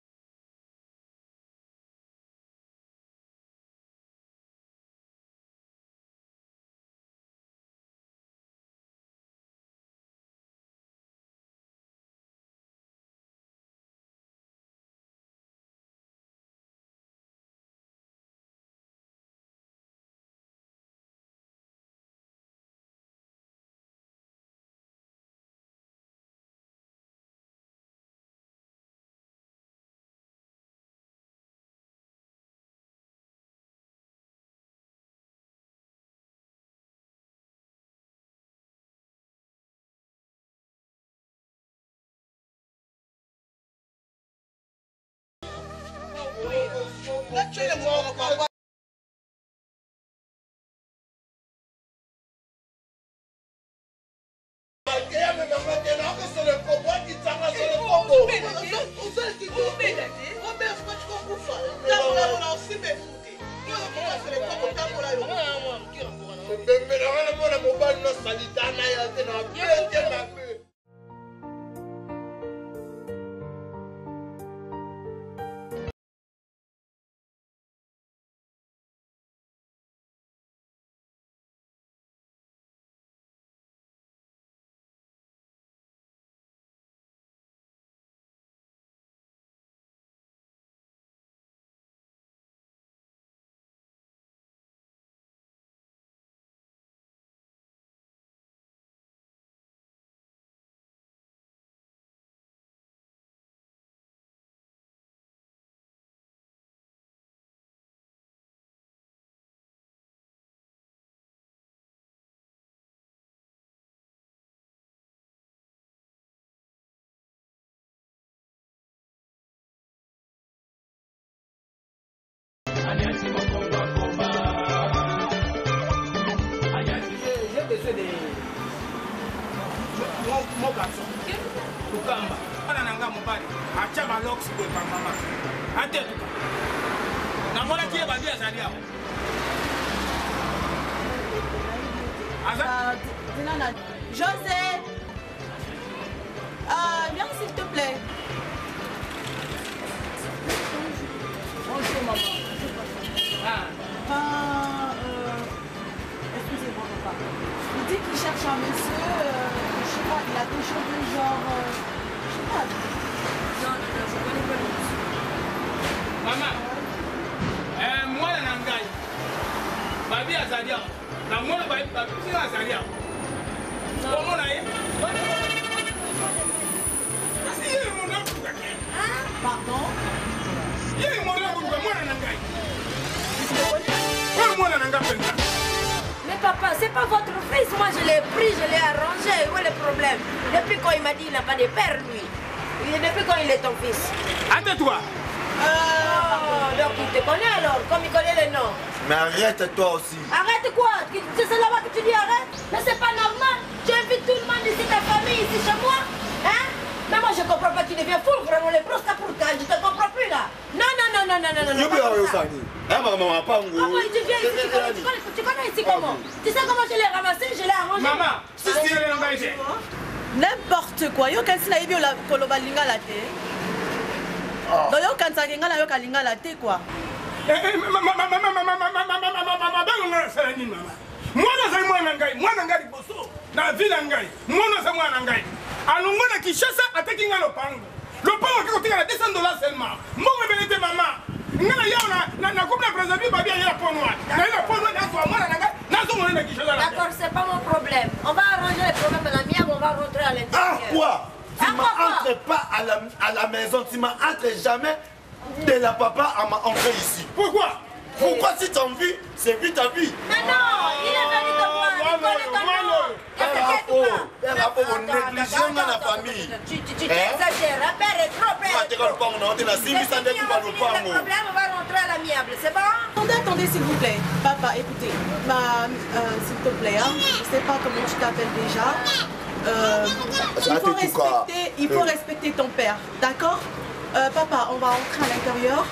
Lukamba. Ana nanga mobali. Acha malox kwa mama. Ate tuka. Na mwana tie bandia zali hapo. José, viens s'il te plaît. Bonjour maman. Excusez-moi papa. Il dit qu'il cherche un monsieur, je sais pas, il a des cheveux genre... je sais pas. Non, je connais pas le monsieur. Maman, moi la nangai. Babi azalia. La moi babi azalia. Comment on a eu? Pardon? Il y a moi la nangai. Mais papa, c'est pas votre fils. Moi, je l'ai pris, je l'ai arrangé. Où est le problème? Depuis quand il m'a dit qu'il n'a pas de père, lui. Depuis quand il est ton fils? Attends-toi. Donc il te connaît alors, comme il connaît les noms. Mais arrête toi aussi. Arrête quoi? C'est là-bas que tu dis arrête? Mais c'est pas normal. Tu invites tout le monde ici, ta famille, ici chez moi. Hein? Mais moi je comprends pas, tu deviens fou, vraiment les brosses pour toi. Je te comprends plus là. Non. Tu connais ici comment? Tu sais comment je l'ai ramassé, je l'ai arrangé. Maman, si tu es engagé. N'importe quoi. Yo kansi na yebi la koloba linga la te. Donc yo kansa linga na yo kalinga la te quoi. Mwana za mwana ngai boso na vila ngai mwana za mwana ngai alongo na Kinshasa ataki nga lopango ko tika na $200 seulement mbongo belete mama ngana yao na couple na président babi ya ponwa na ile ponwa na kwa mwana ngai nazo mwana na Kinshasa. D'accord, c'est pas mon problème. On va arranger les problèmes de la mienne, on va rentrer à l'intérieur. Ah quoi? Tu m'entres pas à la maison, tu m'entres jamais de la papa à m'entrer ici. Pourquoi? Pourquoi si tu as envie, c'est vite ta vie. Mais non, il est venu te voir, il connaît ton nom. Un rapport au négligent dans la famille. Tu exagères, un père est trop père. Le problème, on va rentrer à l'amiable, c'est bon? Attendez s'il vous plaît. Papa, écoutez, s'il te plaît, hein, je sais pas comment tu t'appelles déjà. Il faut respecter ton père, d'accord? Papa, on va entrer à l'intérieur,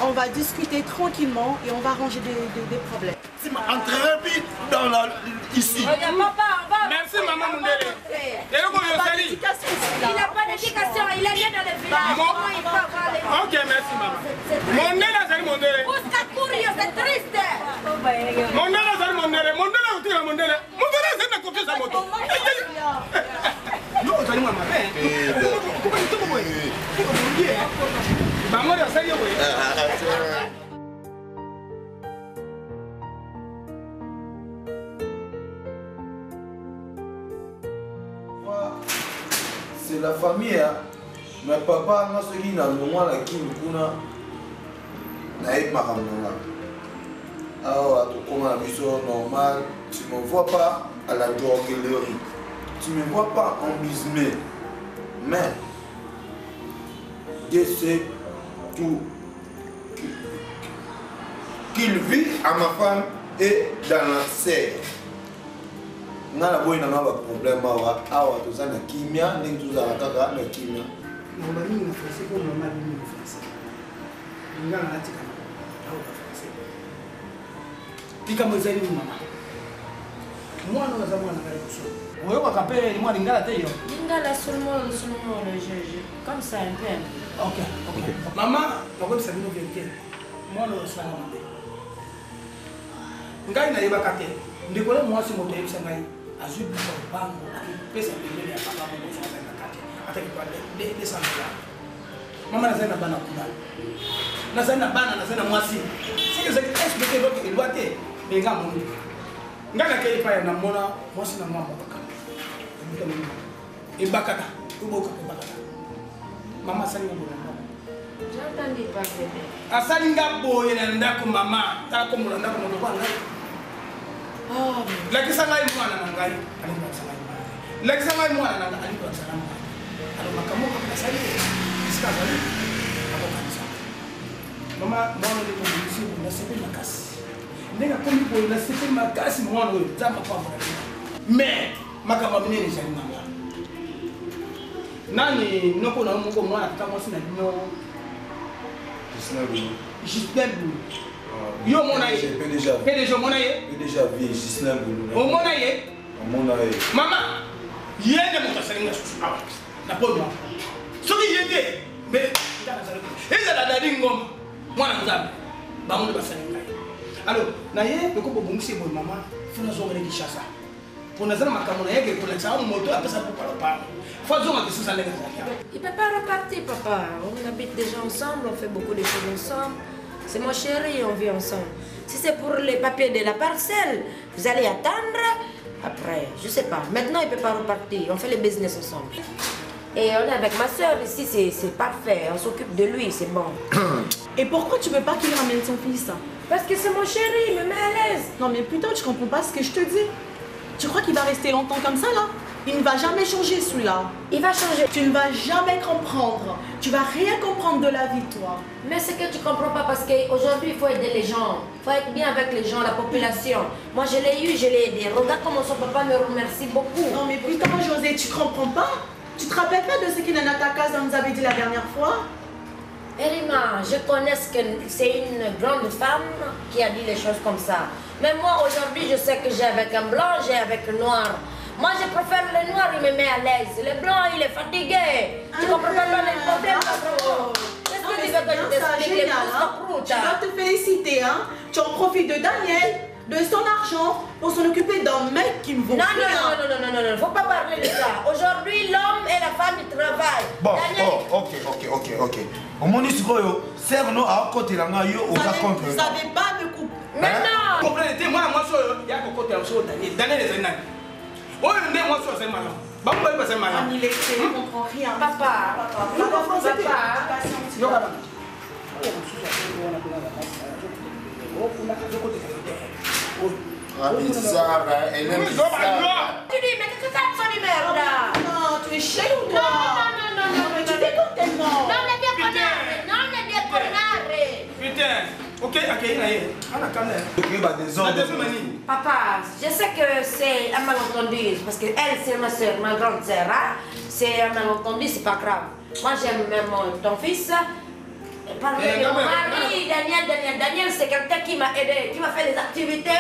on va discuter tranquillement et on va arranger des problèmes. Tu m'entreras vite ici. Regarde, papa, on va... Merci maman Mundele. Il n'a pas d'éducation, il est né dans le village. Comment il peut avoir les... Ok, merci maman. Mondele azali Mondele. Busca Curio, c'est triste. Mondele azali Mondele. Mondele utila Mondele. Mondele azali na confiance à moto. Non, azali maman. Pourquoi tu te vois? Maman azali oui. C'est la famille, hein. Mais papa, moi, ce qui n'a pas la qui nous kuna, n'a pas makamanga. Ah, tu comme la mission normale, tu me vois pas à la droguerie, tu me vois pas en business, mais je sais tout qu'il vit à ma femme et dans la serre. Nana boy nana ba problème awa tozana kimia ndenge tozala kaka na kimia mama mingi na français ko mama mingi na français ngana natika awa ba français tika mwezali mama mwana wa zamani ngala kuso wewe wakape ni mwana ngala teyo Ngala seulement le juge comme ça un peu. OK mama ngoko sabino vérité mwana wa zamani ngai na yeba kate ndikola mwasi moto yebisa ngai azui bisa bango akipesa pembele ya papa mungu sana na kati hata kipa de sana mama nazana bana kuna nazana bana nazana mwasi sike zaki SBT loki ilwate benga mungu ngana ke ipa ya namona mwasi na mama bakana ibakata uboka ibakata mama sani ngona J'entendais pas bébé. asali ngabo yena ndako mama ta ko mulanda ko ndo bana laki sangai mwana nangai alikuwa sangai laki sangai mwana nangai alikuwa sangai alo makamuka kwa sali sika sali hapo kanisa mama mwana ni kumulisi na sepe makasi ndega komi ko na sepe makasi mwana wewe zamba kwa mwana me makama minene jani mama nani noko na moko mwana tata mwasi na bino Justin Boulou yo mona ye PDG mona ye déjà vie Justin Boulou o mona ye mama yende moto asalinga na podo soki yende mais ezala dadi ngoma mwana nzambe bango basalinga alors na ye ekoko bongisi boy mama funa zongere Kinshasa pour nazala makambo na yeke kolekisa moto apesa popalopalo faut zonga que ça ndenge zaki il peut pas repartir papa on habite déjà ensemble on fait beaucoup de choses ensemble c'est mon chéri on vit ensemble si c'est pour les papiers de la parcelle vous allez attendre après je sais pas maintenant il peut pas repartir on fait le business ensemble et on est avec ma soeur ici c'est parfait on s'occupe de lui c'est bon. Et pourquoi tu veux pas qu'il ramène son fils? Parce que c'est mon chéri, il me met à l'aise. Non mais putain, tu comprends pas ce que je te dis. Tu crois qu'il va rester longtemps comme ça là? Il ne va jamais changer celui-là. Il va changer. Tu ne vas jamais comprendre. Tu vas rien comprendre de la vie toi. Mais c'est que tu comprends pas parce qu'aujourd'hui il faut aider les gens. Il faut être bien avec les gens, la population. Moi je l'ai eu, je l'ai aidé. Regarde comment son papa me remercie beaucoup. Non mais putain José, tu comprends pas? Tu te rappelles pas de ce qu'Inanata Kaza nous avait dit la dernière fois? Erima, je connais que c'est une grande femme qui a dit les choses comme ça. Mais moi aujourd'hui je sais que j'ai avec un blanc, j'ai avec un noir. Moi je préfère le noir, il me met à l'aise. Le blanc il est fatigué. Tu comprends pas le problème? Qu'est-ce que tu veux que je t'explique? Tu dois te féliciter, hein? Tu en profites de Daniel, de son argent, pour s'en occuper d'un mec qui me vaut non, faut pas parler de ça. Aujourd'hui l'homme et la femme ils travaillent. Bon, Daniel... ok. Au moins, tu vois, Serno a côté la maillot au contre. Vous savez pas me couper. Maintenant, comprenez, moi, il y a un côté à Daniel les années. Oh, moi, c'est malin. Bah, c'est malin. Il est fait, on comprend rien. Papa. Ah, bizarre, elle aime bizarre. Tu dis, mais qu'est-ce que ça te fait de merde là? Non, tu es chelou toi. Non, mais tu déconnes tellement. Non, ne bien connare. Putain, ok, Papa, je sais que c'est un malentendu, parce que elle c'est ma soeur, ma grande sœur, hein? C'est un malentendu, c'est pas grave. Moi j'aime même ton fils. Parler de mon mari, Daniel, c'est quelqu'un qui m'a aidé, qui m'a fait les activités.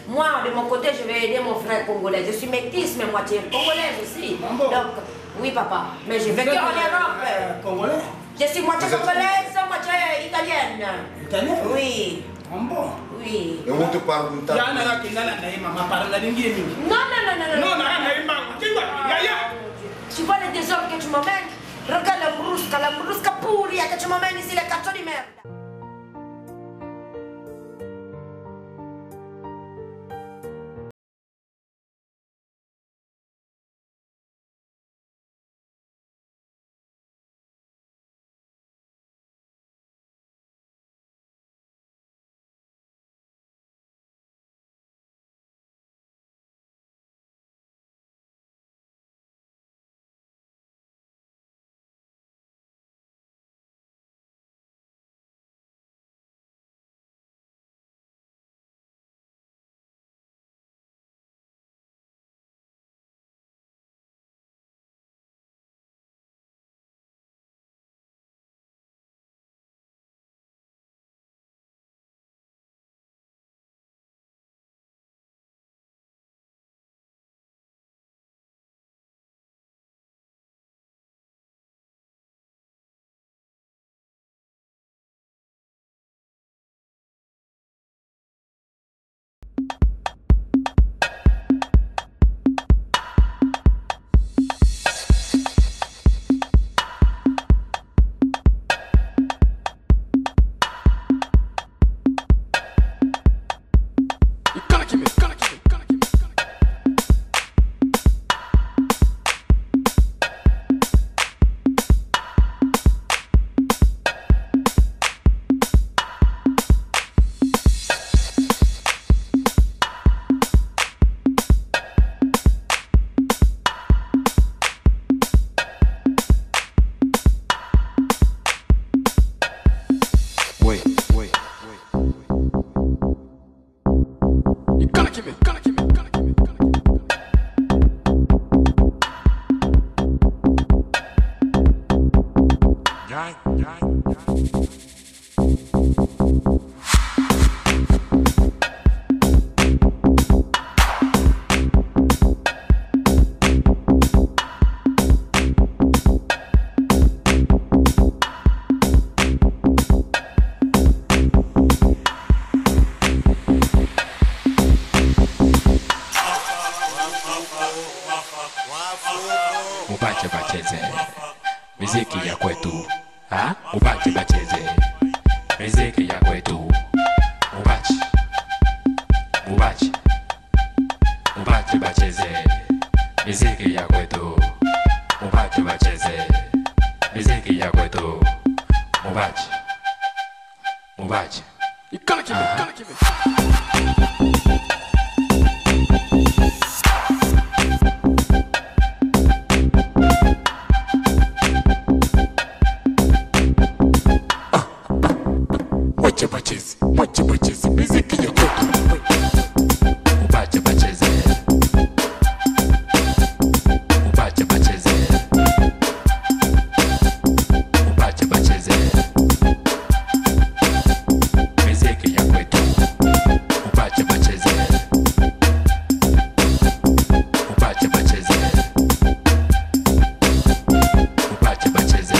Moi, de mon côté, je vais aider mon frère congolais. Je suis métisse, mais moitié congolaise aussi. Donc, oui, papa. Mais j'ai vécu en Europe. Congolais? Je suis moitié congolaise, moitié italienne. Italienne? Oui. Bon. Oui. Et on te parle de ta... Non. Tu vois les désordres que tu m'emmènes? Regarde la brusca pourrie que tu m'emmènes ici, les cartons de merde. Mubache bacheze miziki ya kwetu, ha? Mubache bacheze miziki ya kwetu. Mubache, mubache, mubache bacheze miziki ya kwetu. Mubache bacheze miziki ya kwetu. Mubache, mubache. You gonna give it, gonna give it. Mubache bacheze miziki ya kwetu. Mubache bacheze, mubache bacheze, mubache bacheze miziki ya kwetu. Mubache bacheze, mubache bacheze, mubache bacheze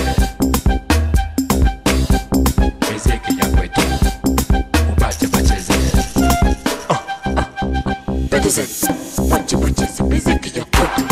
miziki ya kwetu. Mubache bacheze miziki ya kwetu.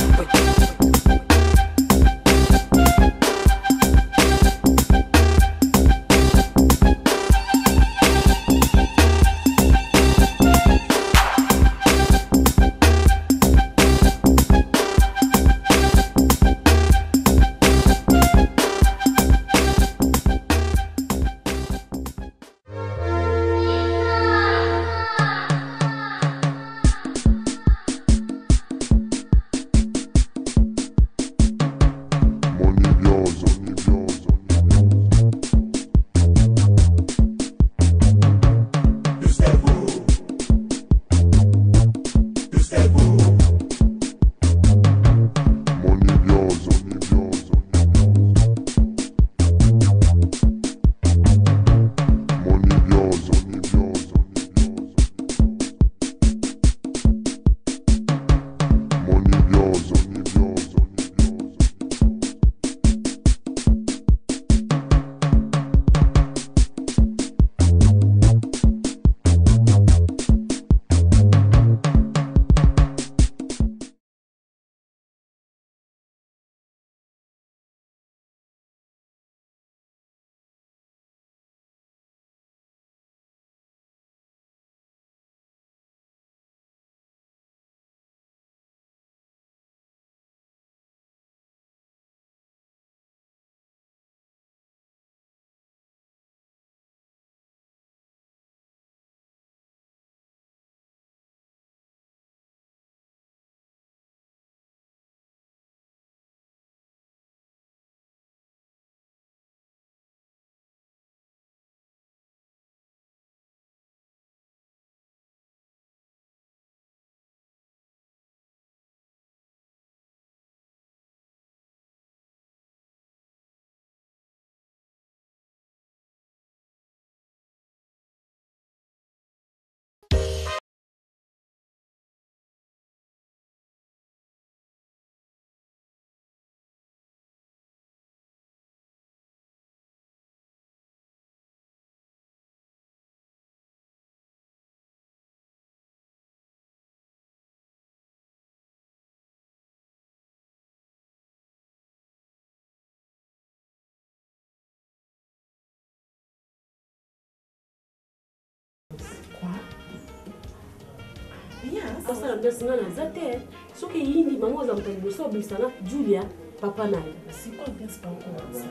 Sasa na biasa ngana zate. Soki yindi mama za mtaliboso bisana Julia papa naye. Si quoi bien c'est pas encore ça.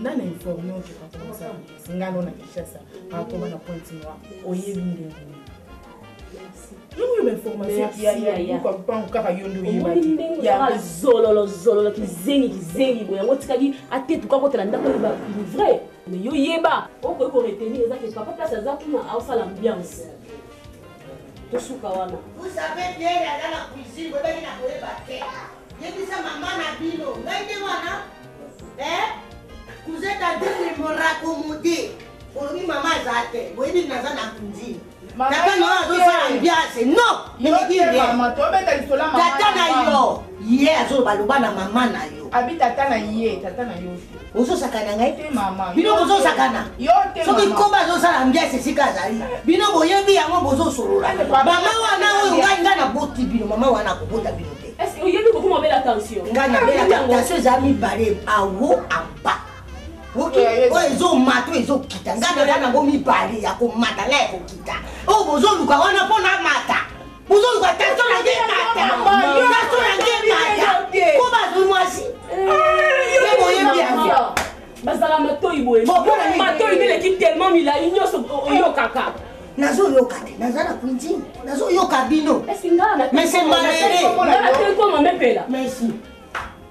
Nana informé que papa ça. Ngano na kishasa. Papa na point noir. Oye binde. Nous information qui a quoi pas encore yondo yiba. Ya zololo kizengi boya ngotikaki atetu kwa kotela ndako ba vrai. Mais yo yeba, on peut retenir ça que papa place ça pour avoir l'ambiance. Vous savez bien, il y a dans la cuisine, vous avez la baquette. Il dit ça, maman n'a bino. Vous êtes dans morakomude olobi mama aza te boyebi naza na kunzini tata na azosala ambiance non tata na yo ye azobaloba na mama na yo abi tata na ye tata na yo ozosakana ngai te mama bino bozosakana soki koba azosala ambiance esika azali bino boyebi yango bozosolola mama wana oyo ngai na boti bino mama wana akobota bino te oyebi kokoma obela tension ngai nabelaka tension eza mibale awo amba oyo ezomata oyo ezokita ngai naza nango mibale ya komata ngai ekokita oyo bozoluka wana mpo na mata bozoluka tension na ngai mata tension na ngai mata ko bazwi mwasi boyebi yango bazala matoi boye matoi bileki tellement milai nyonso oyokaka nazoyoka te naza na kunzini nazoyoka bino mais c'est malheureux merci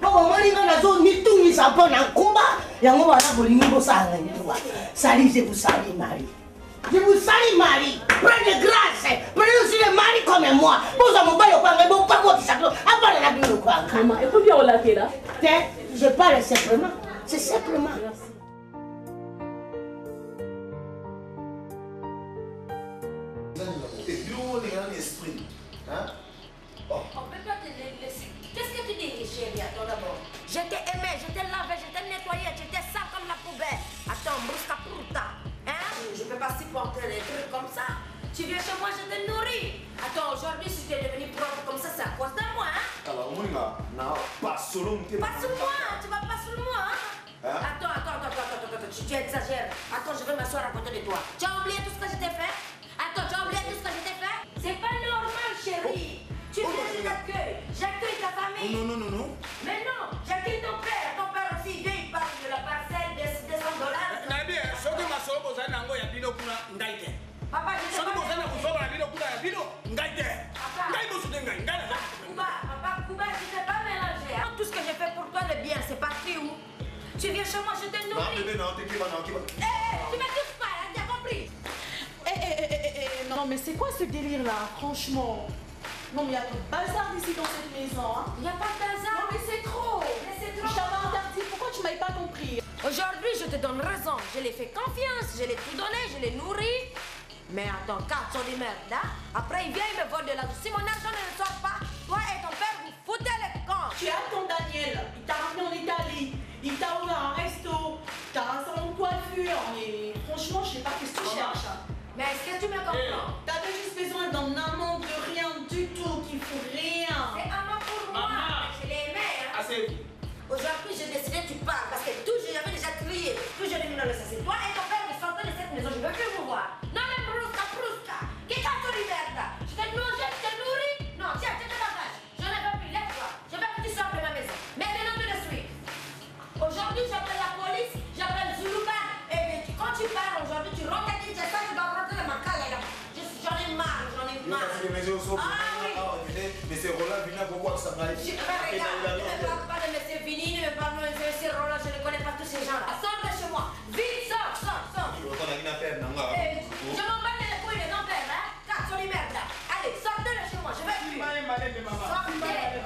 po bomoni nga nazomitungisa mpo na nkuba yango wana bolingi bosala nkuba sali je vous salue Marie je vous salue Marie plein de grâce prenez aussi le mari comme moi boza mobali okwanga bopakotisa kilo apana na bino okwanga ekobi olakela te je parle simplement c'est simplement On peut pas te laisser. Qu'est-ce que tu dis, chérie, attends d'abord. Je t'ai aimé, je t'ai lavé, je t'ai nettoyé, tu étais sale comme la poubelle. Attends, brusca pruta. Hein? Je peux pas supporter les trucs comme ça. Tu viens chez moi, je te nourris. Attends, aujourd'hui, si tu es devenu propre comme ça, c'est à cause de moi, hein? Alors, on n'a pas solo. Pas sur moi, tu vas pas sur moi, hein? Attends, tu exagères. Attends, je vais m'asseoir à côté de toi. Tu as oublié tout ce que je t'ai fait? Attends, tu as oublié tout ce que je t'ai fait? C'est pas normal, chérie. Tu viens, je t'accueille. J'accueille ta famille. Non. Mais non, j'accueille ton père. Ton père aussi, il vient, il parle de la parcelle de $100. Papa, je t'ai pas Kuba, je t'ai pas mélangé. Tout ce que j'ai fait pour toi, le bien, c'est parti où? Tu viens chez moi, je te nourris. Tu m'étouffes pas, hein, tu as compris? Non, mais c'est quoi ce délire-là, franchement? Non, mais il y a trop de bazar ici dans cette maison, hein? Il n'y a pas de bazar. Non, mais c'est trop. Je t'avais interdit, pourquoi tu m'avais pas compris? Aujourd'hui, je te donne raison. Je l'ai fait confiance, je l'ai tout donné, je l'ai nourri. Mais attends, carte de merde, hein? Après, il vient, il me vole de l'argent. Si mon argent ne sort pas, toi et ton père, vous foutez les camps. Tu as ton Daniel, il t'a ramené en Italie, il t'a ouvert un resto, t'as un salon de coiffure. Mais franchement, je sais pas qu'est-ce que tu cherches. Mais est-ce que tu me comprends? T'avais juste besoin d'un amant de rien du tout, qui fout rien. C'est amant pour moi. Je l'ai aimé, hein? Aujourd'hui, j'ai décidé que tu parles parce que toujours, j'avais déjà crié. Toujours, j'ai dit non, ça c'est toi et ton père, vous sortez de cette maison. Je veux plus vous voir. Non, mais brusca. Qui t'a tout liberté? Je t'ai mangé, je t'ai nourri. Non, tiens, tu te bagages. Je ne veux plus, laisse-toi. Je veux que tu sortes de ma maison. Maintenant, tout de suite. Aujourd'hui, j'appelle la police, j'appelle Zuluba. Et quand tu parles aujourd'hui, tu rentres à dire ça, tu dois rentrer dans ma cale. J'en ai marre. Ah oui. Mais c'est Roland Vina, pourquoi ça va? Regarde, ne me parle pas de monsieur Vini, ne me parle pas de monsieur Roland, je ne connais pas tous ces gens-là. Sors de chez moi. Vite, sors. Je m'en bats les couilles de ton père, hein? Carte sur les merdes, là. Allez, sortez de chez moi, je vais plus. Sortez.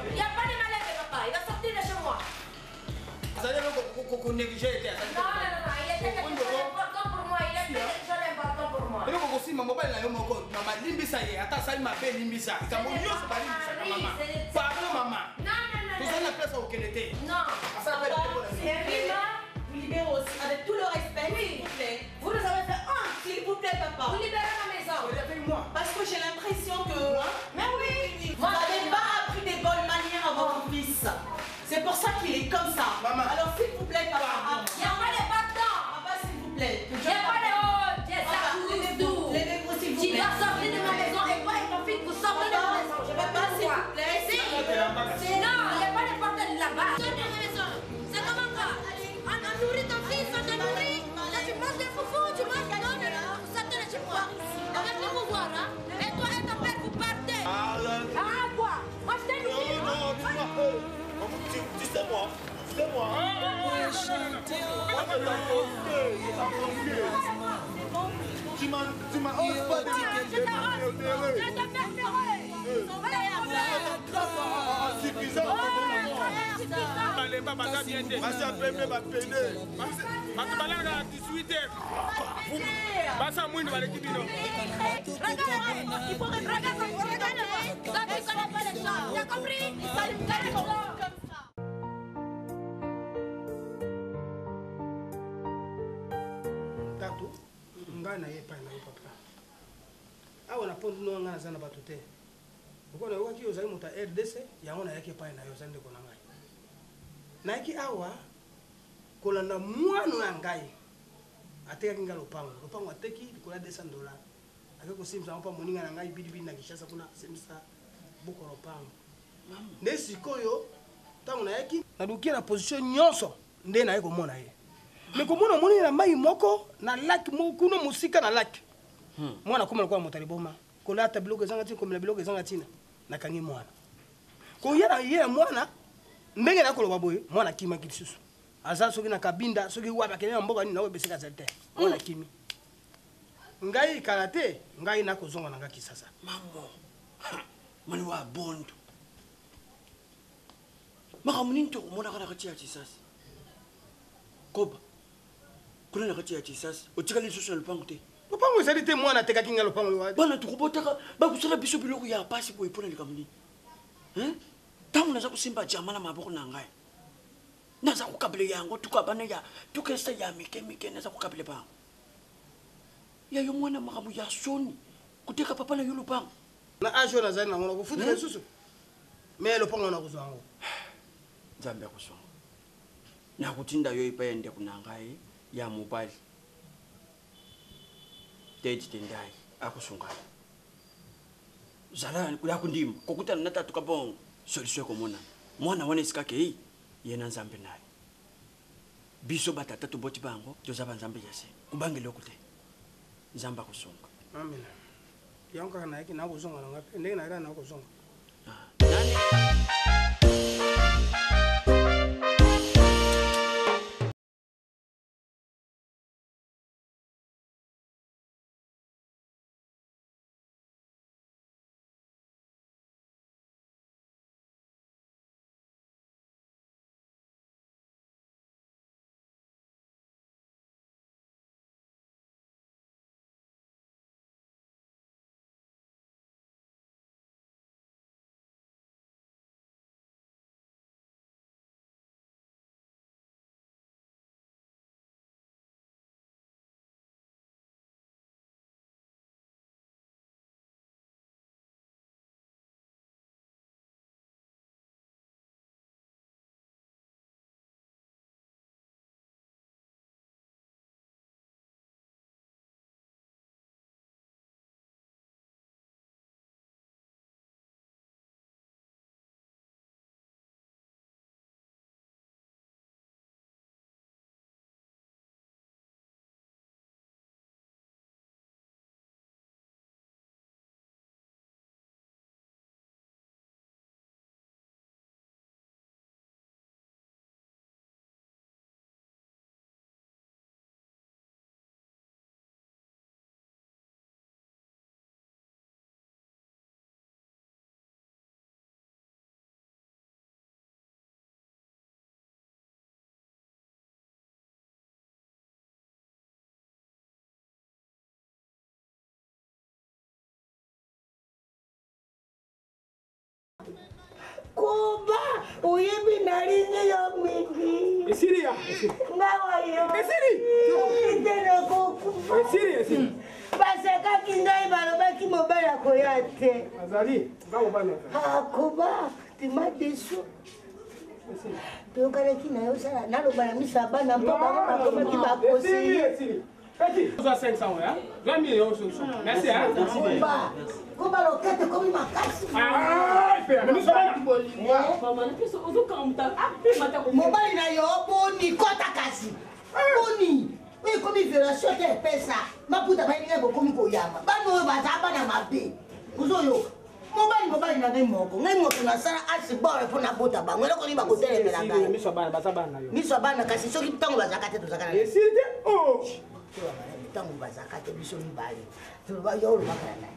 Il n'y a pas de malade de papa, il va sortir de chez moi. Non, il était important pour moi, il était déjà important pour moi. Vous libérez aussi, avec tout le respect, s'il vous plaît. Vous nous avez fait un, s'il vous plaît, papa. Vous libérez ma maison. Parce que j'ai l'impression que... Mais oui. Vous n'avez pas appris des bonnes manières à votre fils. C'est pour ça qu'il est comme ça. Alors, s'il vous plaît, papa. Il n'y a pas de bâton. Papa, s'il vous plaît. Il n'y a pas de haut. Levez-vous, s'il vous plaît. Tu dois sortir de ma maison et toi et ton fils, vous sortez de ma maison. Je vais pas s'il vous plaît. Non, il n'y a pas de porte là-bas. Sors de ma maison. C'est comment ça? On nourrit ton fils, on te nourrit. Là, tu manges des foufous, tu manges des donnes. Vous sortez de chez moi. On va plus vous voir, hein. Et toi et ton père, vous partez. Ah, quoi? Moi, je t'ai nourri. C'est moi. Tu m'as pas dit que je t'ai suffisant. balemba baza bien te basi apembe bapene bato balanga na 18h basa mwindu baleki bino tatu ngai na ye epai na yo papa awa na pondu no ngai naza na bato te okona yokoki ozali moto ya rdc yango nayaki epai na yo oza ndeko na ngai nayaki awa kolanda mwano ya ngai atekaki ngai lopango ateki likolo ya $200 ake kosimisa ngo mpa moninga na ngai bilibili na Kinshasa kuna asimisa buko lopango nde sikoyo ntango nayaki naduki na position nyonso nde naye komona ye me komona omoni na mai moko na laki kuna mosika na laki mwana akoma lokola moto aliboma kolata biloko ezanga ntina komela biloko ezanga ntina nakangi mwana koya na ye ya mwana ndenge nakoloba boye mwana akimaki lisusu aza soki na kabinda soki wapi akende na mboka nini nawe beseka azali te mwana akimi ngai kala te ngai nakozonga na nga Kisasa mamo mani wa bondo makambo nini tokomonaka na kati ya Kisasa koba kuna na kati ya Kisasa otikali lisusu na lupango te lopango ezali te mwana atekaki ngai lopango wapi bana tokobotaka bakusala biso biloko ya pasi boye mpona likambo nini ntango naza kosimba jama na maboko na ngai naza kokabele yango tukabana ya tukesa ya mike naza kokabele bango ya yo mwana makambo ya soni kuteka papa na yo lupango na ajo nazali nango nakofutela lisusu me lopango nakozwa yango nzambe akozwa nakutinda yo epai ya ndeko na ngai ya mobali Teddy Tendai akusunga zala ya kundima kokutana na tatu kabongo solution komona mwana wana isikake yena nzambe naye biso batata toboti bango tozaba nzambe yase kubangele okute nzamba kusunga amen yango kaka nayaki nakozonga na ngape ndenge nayira nakozonga Kuba uyebi nalingi yo mingi. Esiri ya. Ngawa yo. Esiri. Itene kukufa. Esiri. Baseka kingai balobaki mobala koyate. Azali, ngawo bana. Kuba tima desu. Tokale kina yo sala nalobala misaba na mpoba ngoma kibakosi. Esiri. Eti, uza 500 ya. 20 millions solution. Merci hein. Kuba. Kuba lokete komi makasi. Mobali na yo boni kota kasi. Boni. Oui, comme il veut la sorte de pesa. Ma puta ba ni ko komi ko yama. Ba no ba za ba na mabe. Uzo yo. Mobali na ngai moko. Ngai moko na sala asibore pona puta ba. Ngelo ko ni ba ko telemela ngai. Miso bana ba za bana yo. Miso bana kasi soki tango ba zakate to zakana. Esiri. Oh. Tango ba zakate biso ni bali. To ba yo lo bakana.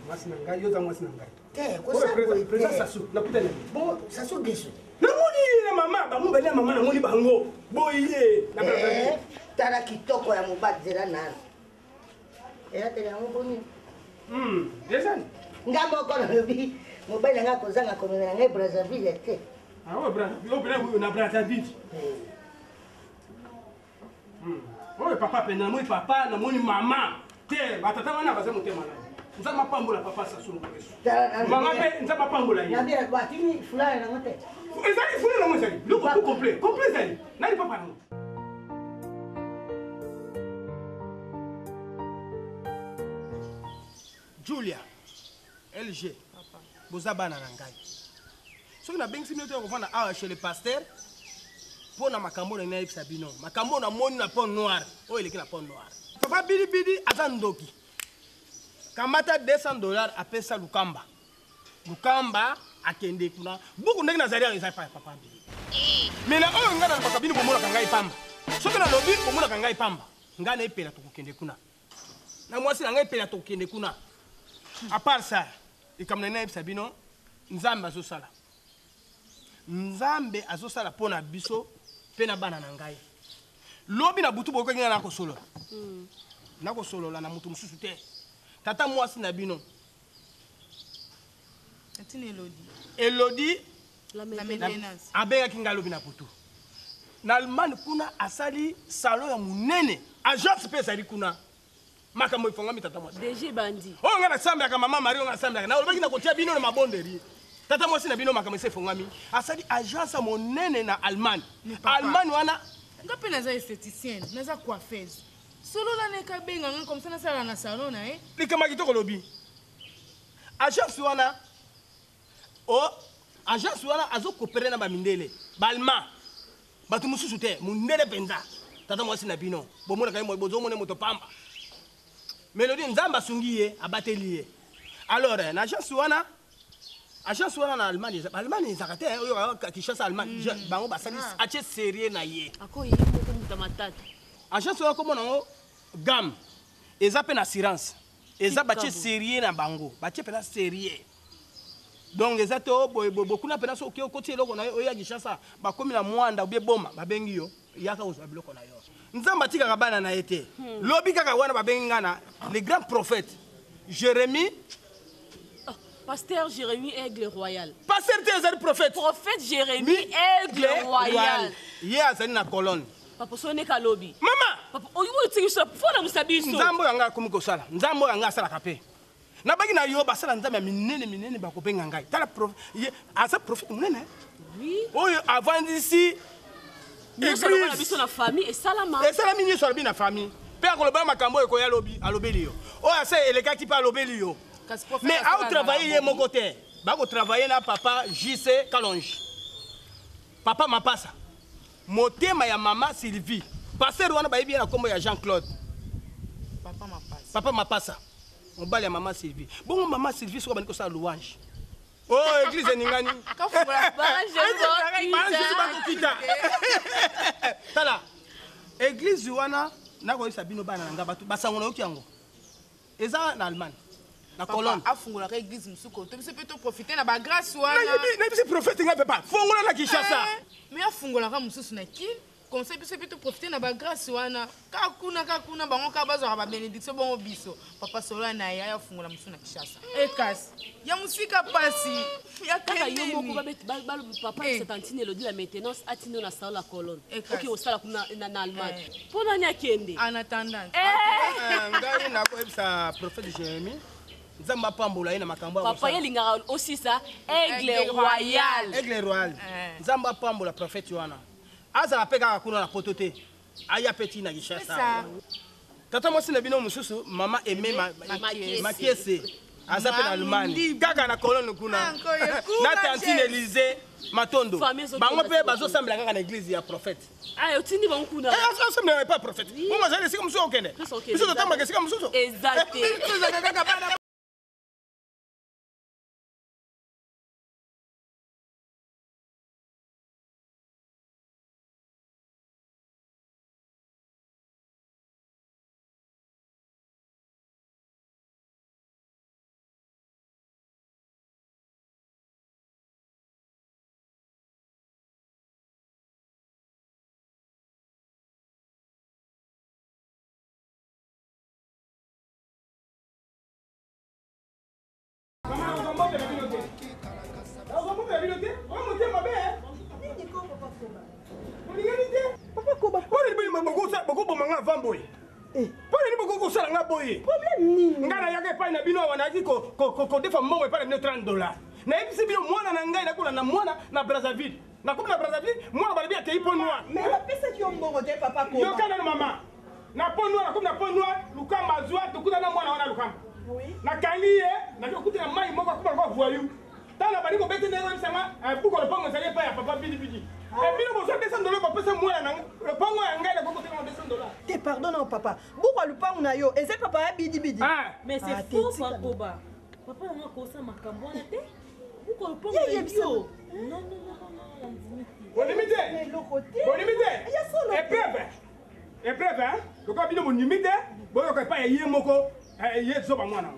Masina ngai yo za masina ngai. Te, ko sa ko presa sasu na putele. Bon, sasu gesu. namoni na mama bamobali ya mama namoni bango boye tala kitoko ya mobali nzela nano eyatele yango boni ezani nga moko nalobi mobali nanga kozanga komemela ngai brazzaville te na brazzaville oyo papa pena namoni papa namoni mama te batata wana baza motema na nzambe apambola papa sasulu mama mpe nzambe apambola ye batimi fulala nango te ezali fulala nango ezali loko tout complet ezali nani papa nango Julia LG boza bana na ngai soki nabengisi bino te kovanda awa chez le pasteur mpo na makambo na nayebisa bino makambo namoni na pont noir oyo eleki na pont noir papa bilibili aza ndoki kamata $200 apesa lukamba akende kuna buku ndenge nazali awa eza pa papa mbili me na oyo ngai nalobaka bino bomonaka ngai pamba soki nalobi bomonaka ngai pamba ngai naepela tokokende kuna na mwasi na ngai epela tokokende kuna apart ça likambo na nayebisa bino nzambe azosala mpo na biso mpe na bana na ngai lobi na butu bokoki ngai nakosolola na moto mosusu te tata mwasi na bino elodi abengaki ngai lobi na butu na Allemagne kuna asali salon ya monene agence mpe ezali kuna makambo efongami tata mwasi DG bandi oyo ngai nasambelaka mama mari oyo nasambelaka nalobaki nakotia bino na mabondeli tata mwasi na bino makambo esi efongami asali agence monene na Allemagne wana nga mpe naza esthéticienne naza coiffeuse solola neka benga nga comme ça nasala na salon na ye likama kitoko lobi agence wana azokopere na bamindele baalma bato mosusu te mondele mpenza tata mwasi na bino bomonaka ye bozomona moto pamba melodi nzambe asungi ye abateli ye alors na agence wana na Allemagne ezaka te oyo Kinshasa Allemagne bango basali atie serie na ye agence wana komona yango gamme eza mpe na assurance eza batie serie na bango batie mpe na serie donc eza te bokuna mpe na soki okoti eloko na yo oya Kinshasa bakomi na mwanda obie boma babengi yo yaka kozwa biloko na yo nzambe atikaka bana na ye te lobi kaka wana babengi nga na le grand prophète Jérémie Pasteur Jérémie Aigle Royal. Pasteur te ezali prophète. Prophète Jérémie Aigle Royal. Ye azali na colonne. Papa sone kalobi. Mama. Papa oyo tsikisa fona musabiso. Nzambo yanga komi kosala. Nzambo yanga asala kape. Na baki na yo basala nzambe minene bakobenga ngai. Tala prophète. Ye asa prophète munene. Oui. Oyo avant ici. Église. Na biso na famille et salama. Et salami ni so na famille. Pe akoloba makambo ekoya lobi alobeli yo. Oyo asa elekaki pa alobeli yo. Mais à travailler mon côté, bako travailler na papa JC Kalonji. Papa Mapasa. Motema ya mama Sylvie. Pasteur wana ba yebi na kombo ya Jean-Claude. Papa Mapasa. Mobali ya mama Sylvie. Bongo mama Sylvie soka baniko sa louange. Oh église ningani. Kafura ba Tala. Église wana nako Sabino bana nga batu basangona yoki yango. Eza na Allemagne. La colonne. Afungola ka église musuko. To biso peut profiter na ba grâce wana. Na biso prophète nga papa. Fungola na Kinshasa. Mais afungola ka mususu na ki. Comme ça biso peut profiter na ba grâce wana. Ka kuna bango ka bazo ba bénédiction bongo biso. Papa solo na ya afungola mususu na Kinshasa. Ekas. Ya musika pasi. Ya kaka yo moko ba papa Satantine Elodie la maintenance atino na sala la colonne. OK au sala kuna na Allemagne. Pona ni akende. En attendant. Ngai na ko ebisa prophète Jérémie. Nzamba pambola ye na makambo ya papa yelinga aussi ça Aigle Royal. Aigle Royal. Nzamba pambola prophète wana. Azala pe kaka kuna na potote. Aya peti na Kinshasa. Tata mwasi na bino mususu mama Aimé Makiese. Aza pe na Allemagne. Kaka na colonne kuna. Na tantine Élysée Matondo. Bango pe bazo sambela kaka na église ya prophète. Ah otindi bango kuna. Eh sambela pas prophète. Bongo zali sika mususu okende. Biso totamba kesika mususu. Exact. bokoboma nga avant boye mpo nini bokokosala nga boye nga nayaka epai na bino awa nayaki kodefa mbongo epai na bino $30 nayebisi bino mwana na ngai nakona na mwana na Brazzaville nakomi na Brazzaville mwana balobi akei po noir yokana na mama na po noir nakomi na po noir lukamba azwa tokutana mwana wana lukamba nakangi ye nakokutana mai moko akoma lokola voyu tala bali kobete ndenge oyebisanga buko lopango ezali epai ya papa bilibili ebino bozwa $200 bapesa mwana na lopango ya ngai nakokoteka $200 te pardon papa buko lopango na yo eza papa ya bidibidi mais c'est faux Pakoba papa nanga kosa makambo wana te buko lopango ya yo non bonimite epreve lokola bino bonimite boyoka epai ya ye moko ye zoba mwana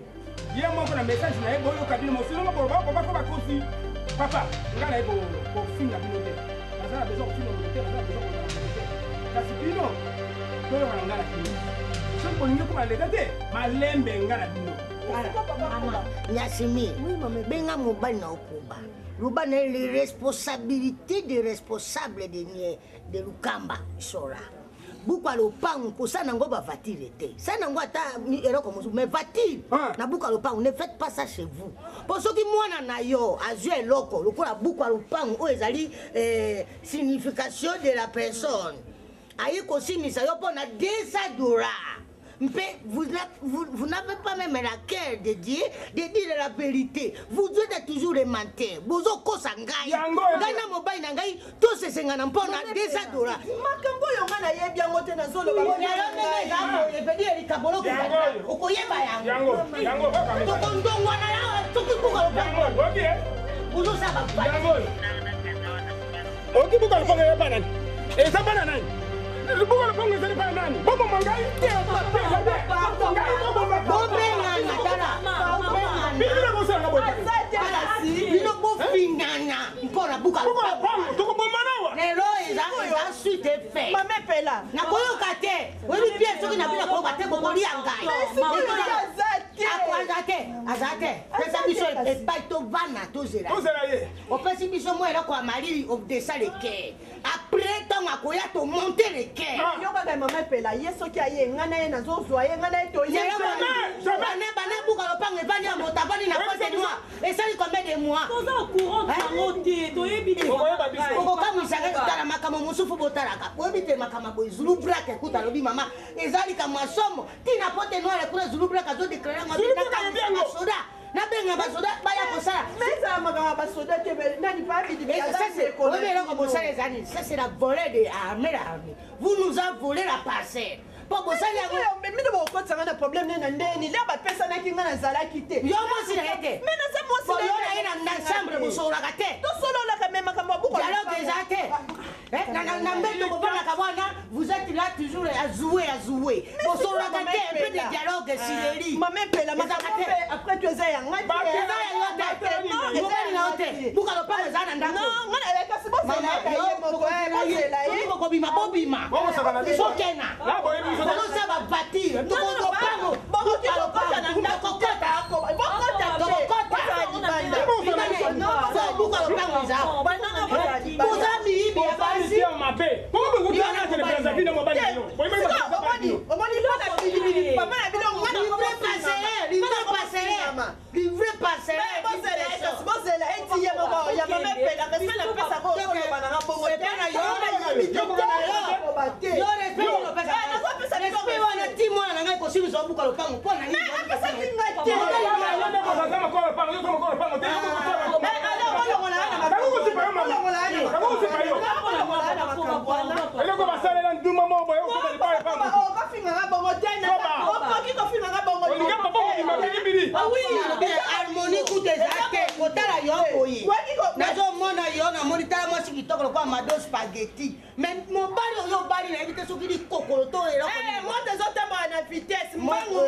ye moko na message na ye boyoka bino mosilongo bobako bakosi papa nga na ye kofinga bino te naza na besoin kofinga bino te naza na besoin kofinga bino te kasi bino toyoka na nga na kini soki bolingi koma leta te malembe nga na bino Nyasimi benga mobali na okoba luba na les responsabilités des responsables de Lukamba sora buka lopango kosana ngo ba vatire te sana ngo ata eloko mosu mais vatire na buka lopango ne faites pas ça chez vous pour soki mwana na yo azue eloko lokola buka lopango o ezali signification de la personne ayi kosimisa yo pona $200 vous n'avez pas même la cœur de dire la vérité. Vous êtes toujours les menteurs. Vous êtes kosangai. Gana mobile nangai tout se sengana mpona $200. Makambo yongana ye bien ngote na zolo ba. Le pedi elikabolo ko. Okoyeba yango. Yango baka. Tokondongwa na yawa tokubuka lo. Okay. Uzo saba. Yango. Okibuka lo panga bana. Eza bana nani? Buka lo panga eza bana nani? Bobo mangai. Bino bofingana mpona buka lelo eza suite fait mamepela nakoyoka te oyebi pie soki na bino koyoka te bokolia ngai aza te pesa biso epai tovana tozela ye opesi biso mwa eloko ya malili odesa le cœur après ntango akoya tomonte le cœur yo kaka mamepela ye soki aye ngai na ye nazozwa ye ngai na ye bana buka lopango evandi ya moto avandi na cote noir esali combien de mois okokamwisaka totala makambo mosusu botalaka oyebi te makambo boye zulu brak ekuta alobi mama ezali kamwa somo ntina pote noir kuna zulu brak azodeklare soda nabenga basoda baya kosala meza makambo basoda te nani pa eloko bosala ezali ça c'est la volée de armée la armée vous nous avez volé la parcelle po bosali yango mino bokotisanga na problème ne na ndeni lia bapesanaki nga nazalaki te yo mosi na ye te me naza mosi yo na ye na chambre bosololaka te tosololaka me makambo ya buko dialogue eza te na mbeto kobonaka wana vous êtes là toujours à jouer bosololaka te un peu de dialogue sileri mamepela makambo après tu eza yanga mobali na yo te buka lopango eza na ndako bokobima bobima sokena okosaba vatire tokopango buka lopango eza boza miyibi ya basi livre parcellaire harmonie kutu eza te kotala yo boye nazomona yo namoni tala mwasi kitoko lokola mado spaghetti mais mobali oyo obali nayebi te soki likokolo to eloko moto ezotambola na vitesse mbangu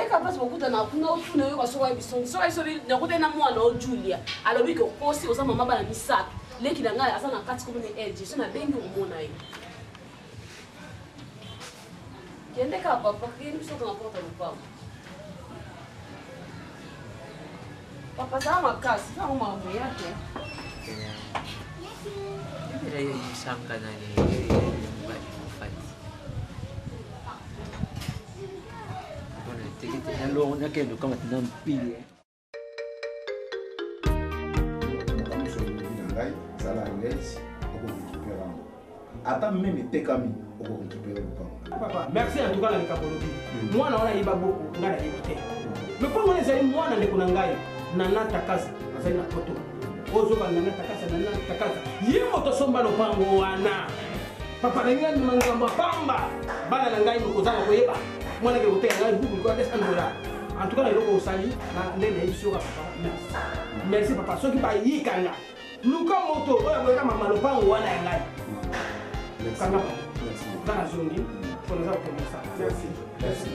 Keka passe beaucoup de temps na ofuna yo kaso wa biso. So iso na kote na mwana o Julia. Alobi ko kosi oza mama bana misaka. Leki na ngai asa na kati comme ni LG. So na bengi omona yo. Kende ka papa kende biso na porta lupa. Papa za makasi, za mambo yake. Bila hiyo mshanga na ni mbali kufanya. Ona tikiti na lo na kendo kama tunampili. Ngai sala ngezi oko récupérer. Ata même tekami oko récupérer le pain. Papa, merci en tout cas na likabolobi. Moi na ona yiba boko ngala yibite. Le pain ngone zali mwana ndeko na ngai na natakaza azali na poto. Ozoka na natakaza na natakaza. Yimo to somba lopango wana. Papa na ngai mangamba pamba. Bana na ngai kozanga koyeba. Mwana ke hotel ngai buku ko $100. En tout cas eloko osali na ndene biso ka papa. Merci. Merci papa. Soki ba yikanga. Luka moto oya koyeka mama lopango wana ya ngai. Kanga pa. Merci. Bana zongi. Pour nous avoir ça. Merci. Merci.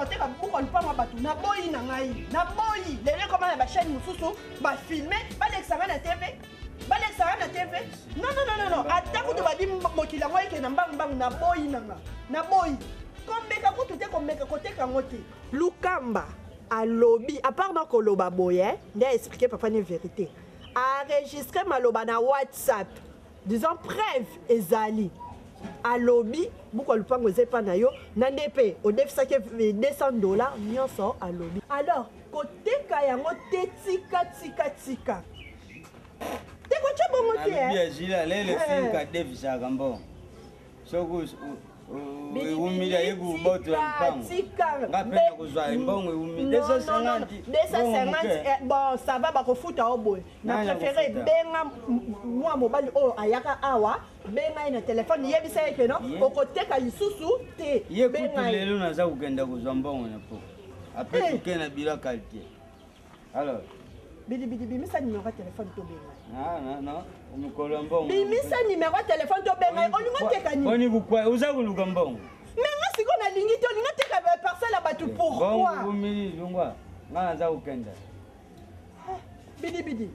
oteka buku alupanga bato naboyi na ngai naboyi lelo koma na bachaîne mosusu bafilme balekisanga na tv balekisanga na tv non ata kutu badi mokili yango eke na mbangumbangu naboyi nanga naboyi kombeka kutu te kombeka koteka yango te lukamba alobi apart na koloba boye nde aexplike papa ne vérité enregistre maloba na whatsapp disons preuve ezali alobi buku alupango eza epa na yo na nde mpe odefisaki $200 nyonso alobi alors koteka yango te tika kocha bongo te Bien jila lele sinka Dave Shagambo. Soku umida yegu boto mpango. Ngapenda kuzwa mbongo umida 250 bon ça va ba kofuta oboy. Na préféré benga moi mobile o ayaka awa benga ina téléphone yebisa yeke no okoteka lisusu te benga lelo naza kugenda kuzwa mbongo na po. Après tukena bila qualité. Alors bimisa numéro de téléphone to benga. Non, umukolo mbongo. Bimisa numéro de téléphone to benga olingo teka ni. Oni bukwa uza kuluka mbongo. Mais moi si on a lingi to linga teka parcelle abatu pourquoi? Bongo umili jungwa. Ngana za ukenda. Bidi.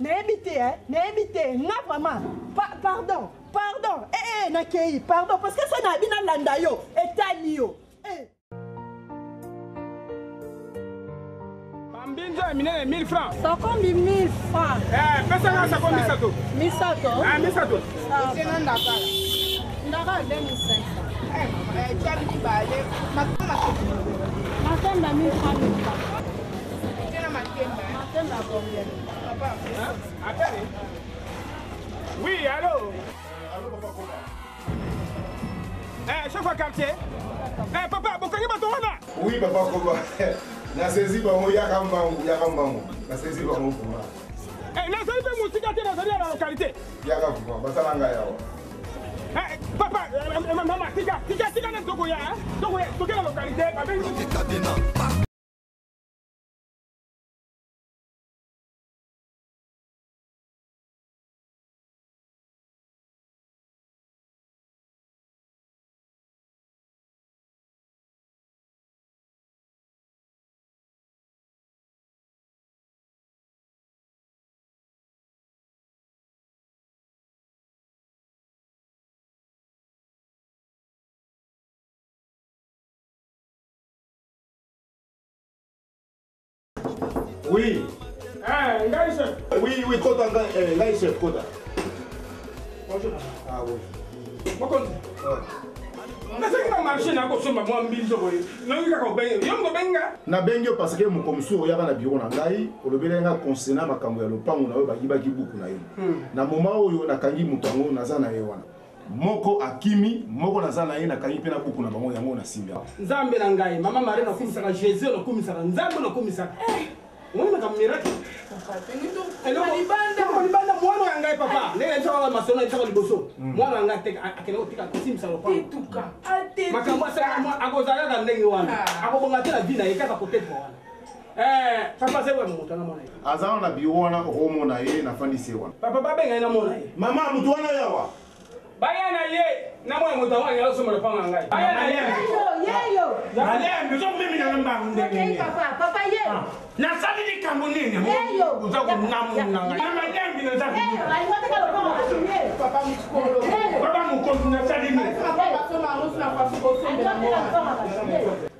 N'habitez, nga vraiment. Pardon. Nakei, pardon, parce que ça n'a bina landa yo, etani yo. Bambinza minene 1000 francs. Ça combien 1000 francs? Pesa ça combien ça tout? 1000 1000. C'est non d'accord. D'accord 2500. Tiens di balé, Matemba 1000 francs. Matemba combien? Papa. Appelle. Oui, allô. Chef de quartier. Papa, bokangi bato wana. Oui, papa Koba. Na saisi bango yakambango. Na saisi bango kuma. Na saisi bango musika te na saisi la localité. Yakakuma, basalanga yawa. Papa, maman, tika na toko ya, toko la localité, papa. Oui. Oui, Kota, chef Kota. Bonjour. Ah oui. Bonjour. Nasaki na marché na ko somba mo mbizo boye. Nangi ka ko benga. Yo ngo benga. Na benga parce que mon commissaire yaka na bureau na ngai, olobelenga concernant makambo ya lopango na yo bayibaki buku na yo. Na moment oyo nakangi mutango naza na ye wana. Moko akimi, moko naza na ye nakangi pe na buku na bango yango na simba. Nzambe na ngai, mama Marie na kumisaka Jésus na kumisaka Nzambe na kumisaka. Mwana kama miracle. Alibanda mwana wa ngai papa. Nene nsawa masono nsawa liboso. Mwana wa ngai teka akene otika kosimisa lopa. Tituka. Makambo sasa mwa akozala ka ndenge wana. Akobonga tena vina yekaka kotepo wana. Papa sewe mutu na mwana. Azana na biwo wana homo na ye na fandisi wana. Papa babenga na mwana ye. Mama mutu wana yawa. Baya na ye. Na mwana mutu wana yalo somo lopa ngai. Baya na ye. Yeyo. Ale mbizo mimi na namba ndenge. Papa ye. Na sali ni kambo nini? Uza kunamu na ngai. Na majambi na zaki. Aliwataka lopa papa mkolo. Papa mkolo na sali ni. Papa soma rusu na kwa kubosembe na mwana.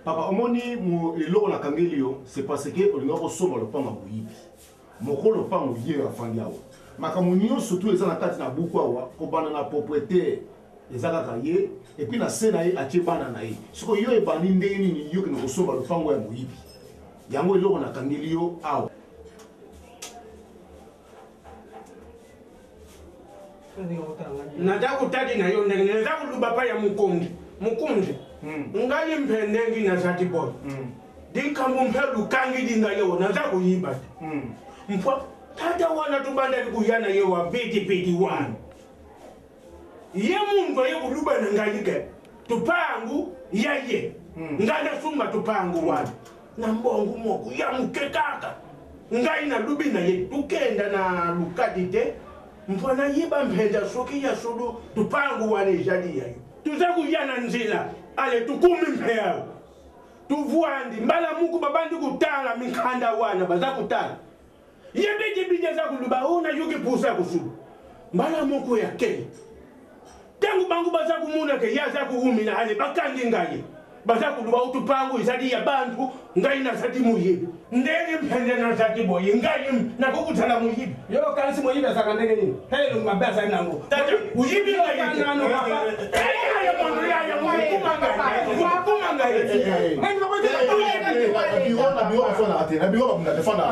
Papa omoni mo eloko na kangeli yo, c'est parce que olinga ko soma le panga boyibi. Mokolo pango ye afandi awa. Makambo nyonso surtout eza na kati na buku awa ko bana na propriétaire ezaka kaye et puis na sena ye atie bana na ye. Siko yo ebandi ndenge nini yo kene ko soma le pango ya boyibi. Yango eloko na kangeli yo awa. Naza kutadi na yo ndenge naza kuluba pa ya mukongi. Mukunzi. Ngali mpendengi na zati boy. Dinkambu mpelu kangi dinga yo naza kuyiba. Mpo tata wana tubanda kuyana yo wa piti wana. Ye mungu ye kuluba na ngalike. Tupangu yaye. Ngana sumba tupangu wana. Na mbongu moku ya mkekaka. Ngai na lubi na ye tukenda na lukadite. Mpona yiba mpenda soki ya sudu tupangu wane jadi yayo. Tuza kuyana nzila. Ale tukumi mpea. Tuvuandi mbala muku babandi kutala mikanda wana baza kutala. Yebe jibija za kuluba una yuki pusa kusubu. Mbala muku ya kei. Tengu bangu baza kumuna ke ya za kuhumina hali bakangi ngaye. baza kuluba utupangu izali ya bantu ngai na sati muyibi ndenge mpende na sati boye ngai na kukutala muyibi yo kansi muyibi asaka ndenge nini hele mabasa nango tata uyibi ngai nano papa ya mwandu ya mwakuma ngai ngai no kwete na biyo afona ate na biyo bakunda defanda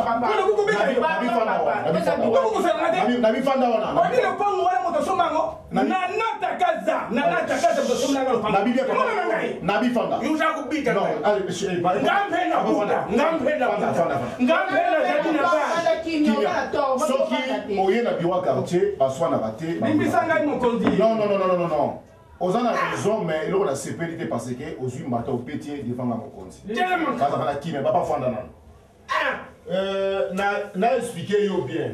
na bifanda wana oni le pango wala moto somango na nata kaza moto somango pango na bibia na bifanda yuza kubita no ngampenda kuta ngampenda zati na ba soki oye na biwa quartier baswana bate bimbisanga mokonzi non aux en a raison mais il a sécurité parce que aux yeux matin au pétier devant ma mokonzi parce que la qui mais papa fanda na expliquer yo bien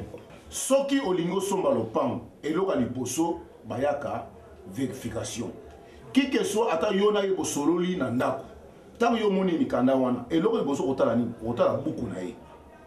soki olingo somba lopang eloka liboso bayaka vérification qui que soit ata yona yebo sololi na ndako tant yo moni mikanda wana eloko liboso otala nini otala buku na ye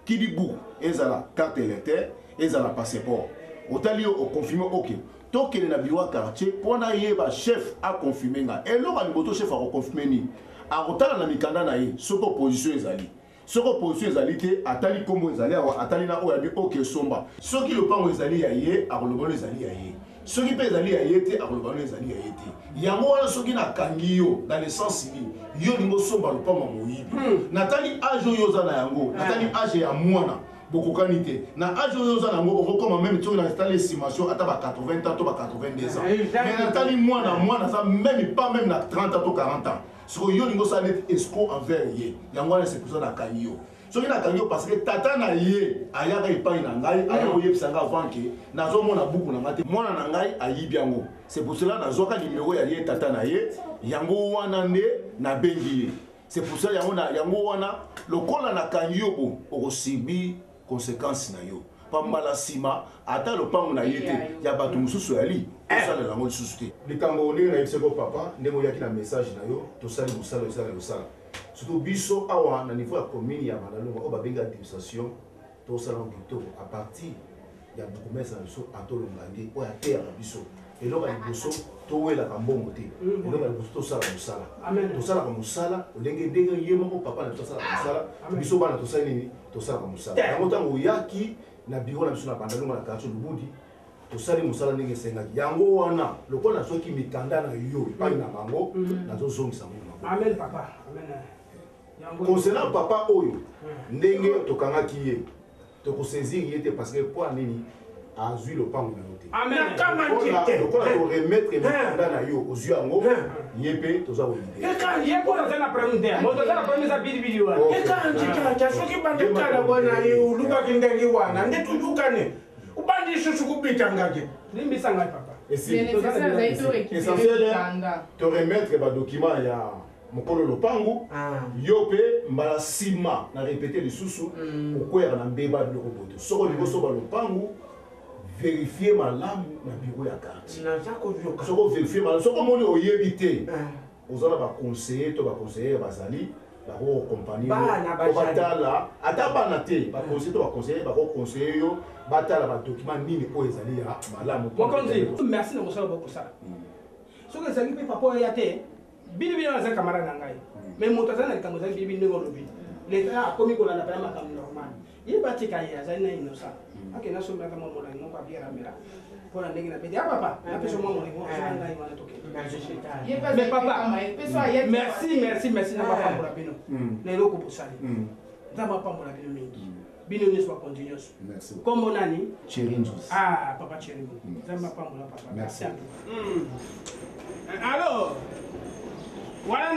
qui dit buku ezala carte électeur ezala passeport otali yo o confirmer OK tokele na biwa quartier pona yeba chef a confirmer nga eloko liboso chef a confirmer ni a otala na mikanda na ye soko position ezali soko position ezali te atali kombo ezali awa atali na oya bi OK somba soki lopango ezali ya ye akolobolo ezali ya ye soki pe ezali ya ye te akolobolo ezali ya ye te yango wana soki na kangi yo dans le sens civil yo lingo somba lopango moyibi natali age oyo oza na yango natali age ya mwana bokokani te na age oyo oza nango okokoma même soki na tali estimation ata ba 80 ans to ba 82 ans mais natali mwana aza même pas même na 30 ans to 40 ans soki yo lingo osala neti escroc envers ye yango wana c'est pour ça na kangi yo soki na kangi yo parce que tata na ye ayaka epai na ngai aya koyebisa nga avant ke nazomona buku na nga te mwana na ngai ayibi yango c'est pour cela nazwaka nimero ya ye tata na ye yango wana nde nabengi ye c'est pour ça yango wana lokola na kangi yo bo okosibi conséquence na yo pambala nsima ata lopango na ye te ya bato mosusu yali osalela yango lisusu te likambo ndenge nayebiseko papa ndenge oyaki na message na yo tosali mosala osala surtout biso awa na niveau ya commune ya Mandalunga oyo babengi administration tosala kitoko à partir ya bourgmestre na biso atolongange oyo ateyaka biso eloko ya liboso towelaka mbongo te eloko ya liboso tosalaka mosala ndenge ye moko papa na biso asalaka mosala biso bana tosali nini tosalaka mosala yango ntango oyaki na biro na biso na Bandalunga na quartier Lubudi tosali mosala ndenge esengaki yango wana lokola nasoki mikanda na yo epai na bango nazozongisa ngo amen papa amen concernant papa oyo ndenge tokangaki ye tokosaisir ye te parce que po nini azwi lopango na yo te lokola toremettre mikanda na yo ozwi yango ye mpe toza koyidea soki bandekala bona olukaki ndenge wana nde tujukane ubandi susu kubita ngake limbisa ngai papa essentiel toremettre badocument ya mokolo lopangu yo mpe mbala nsima na répété lisusu okwera na mbeba biloko bote soko liboso balopangu vérifier malamu na biro ya quartier soko vérifier malamu soko moni oyebi te ozala baconseiller to baconseiller bazali bakokompagnie batala ata bana te baconseiller to baconseiller bakoconseiller yo batala badocument nini oyo ezali ya malamu mokonzi merci na mosala bokosala soki ezali mpe papa oyo ya te bilibili aza camarade na ngai mais moto aza na likambo ezali bilibili ndenge olobi leta akomi kolanda mpena makambo normal ye batika ye azali na innocent akende asombelaka mwa molangi moko abiere amela mpo na ndenge na bete papa napesa mwa molangi moko asola ngai wana tokende papa merci na bapambola bino lelo okobosali nza bapambola bino mingi bino nyonso bakonzi nyonso kombo nani Cherinjus papa Cherinjus nza bapambola papa merci alors wala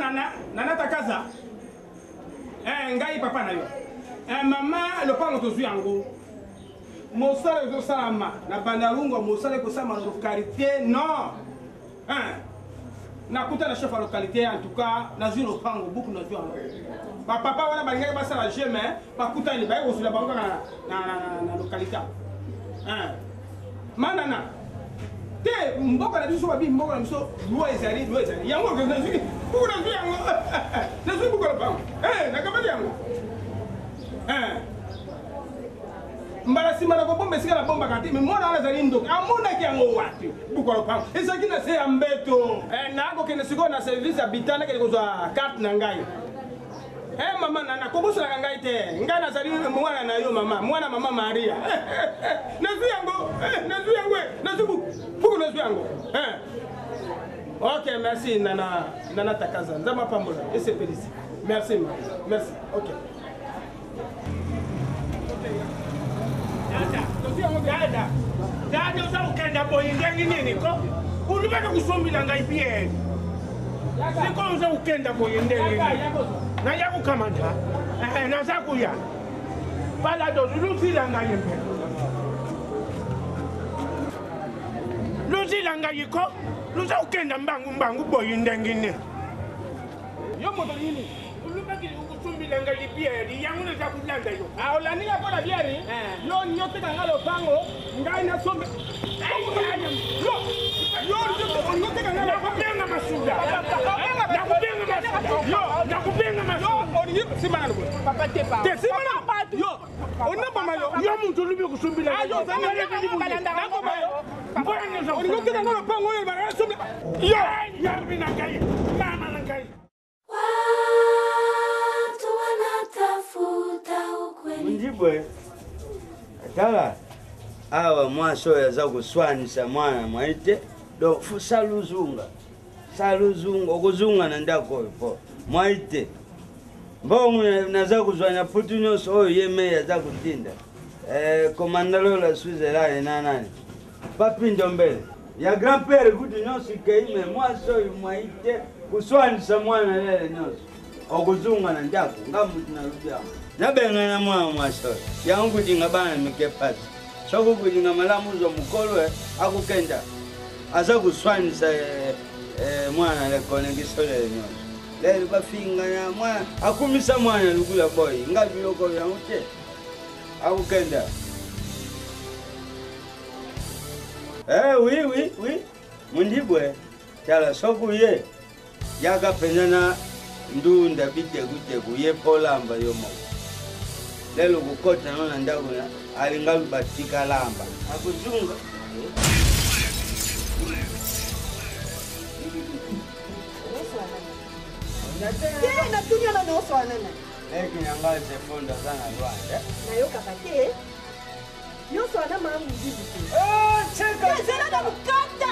nana takaza ngai papa na yo mama lopango tozwi yango mosala ezosalama na Bandalunga mosala ekosalama na localité non nakuta na chef ya localité en tout cas nazwi lopango buku nazwi yango bapapa wana balingaki basala geme bakutani baye kozwila bango kaka na localité manana te mboka na biso babi mboka na biso loi ezali yango nazwi buku nazwi yango nazwi buku lopango nakabali yango mbala nsima na kobomba esika na bomba kati mimona wana azali ndoki amonaki yango wapi buka lopango ezalaki na se ya mbeto nakokende sikoyo na service ya bita nakende kozwa carte na ngai mama nakobosolaka ngai te ngai nazali mwana na yo mama mwana mama maria nazwi yango nazwi buku nazwi yango ok merci nana takaza nzambe apambola esepelisi merci merci ok dada uzakukenda boyi ngengi nini ko ulubeka kusombila ngai bien siko uzakukenda boyi ndengi nayakukamanda nazakuya balado luzila ngai mpe luzila ngai ko luzakukenda mbangu boyi ndengi ne yo moto nini ulubekile ukusumbila ngai bieri yangu nazakulanda yo olaninga mpona bieri yo nyoteka nga lopango ngai nasombe nakubenga masuda nakubenga yo muntu olubi kusumbila Ndibwe tala awa mwaso yaza kuswanisa mwana mwaite do saluzunga okuzunga na ndako po mwaite mbongo naza kuzwanya putu nyonso oyo yeme yaza kutinda komandalo la Switzerland nani papi ndombele ya grand-père kuti nyonso ikeime mwaso oyo mwaite kuswanisa mwana lele nyonso okuzunga na ndako ngamuti nalubyamo nabengana mwana mwaso yangu kuti ngabana mikepasi soko kuti ngamalamuzo mukolo akukenda aza kuswanisa mwana lekonekisolele nyonso lelo bafinganya mwana akumisa mwana lukula boy ngabiloko yanute akukenda oui mundibwe tala sokuye yakapendana ndunda bitekuteko ye polamba yomo lelo kukota nona ndakuna alingalubatika lamba akuzunga natunya na noswanana ekinyangaze fonda zana lwanda nayokaka te nyonso wana mamu bibi ezela na bukata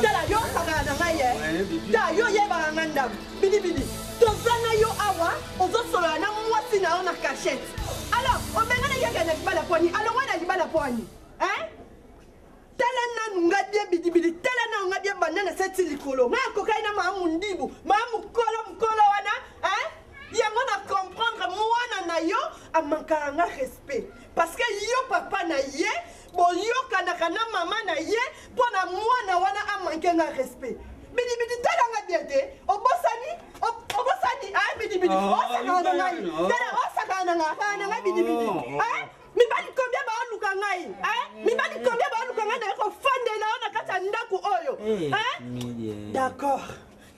tala yokaka na ngai ta yo yebaka nga ndamu bidibidi toza na yo awa ozosolola na mwasi na yo na cachette alors obengana yaka na libala pwani alongwa na libala pwani tala nanu nga bie bidibidi tala nanu nga bie banana seti likolo nga akokai na mamu ndibu mamu mukolo wana yango na comprendre mwana na yo amankaka nga respect parce que yo papa na ye boyokanaka na mama na ye mpo na mwana wana amanke nga respect bidibidi tala nga bie te obosani bidibidi osakana na ngai tala osakana na ngai bidibidi mibali combien baoluka ngai mibali combien baoluka ngai naye kofandela yo na kati ya ndako oyo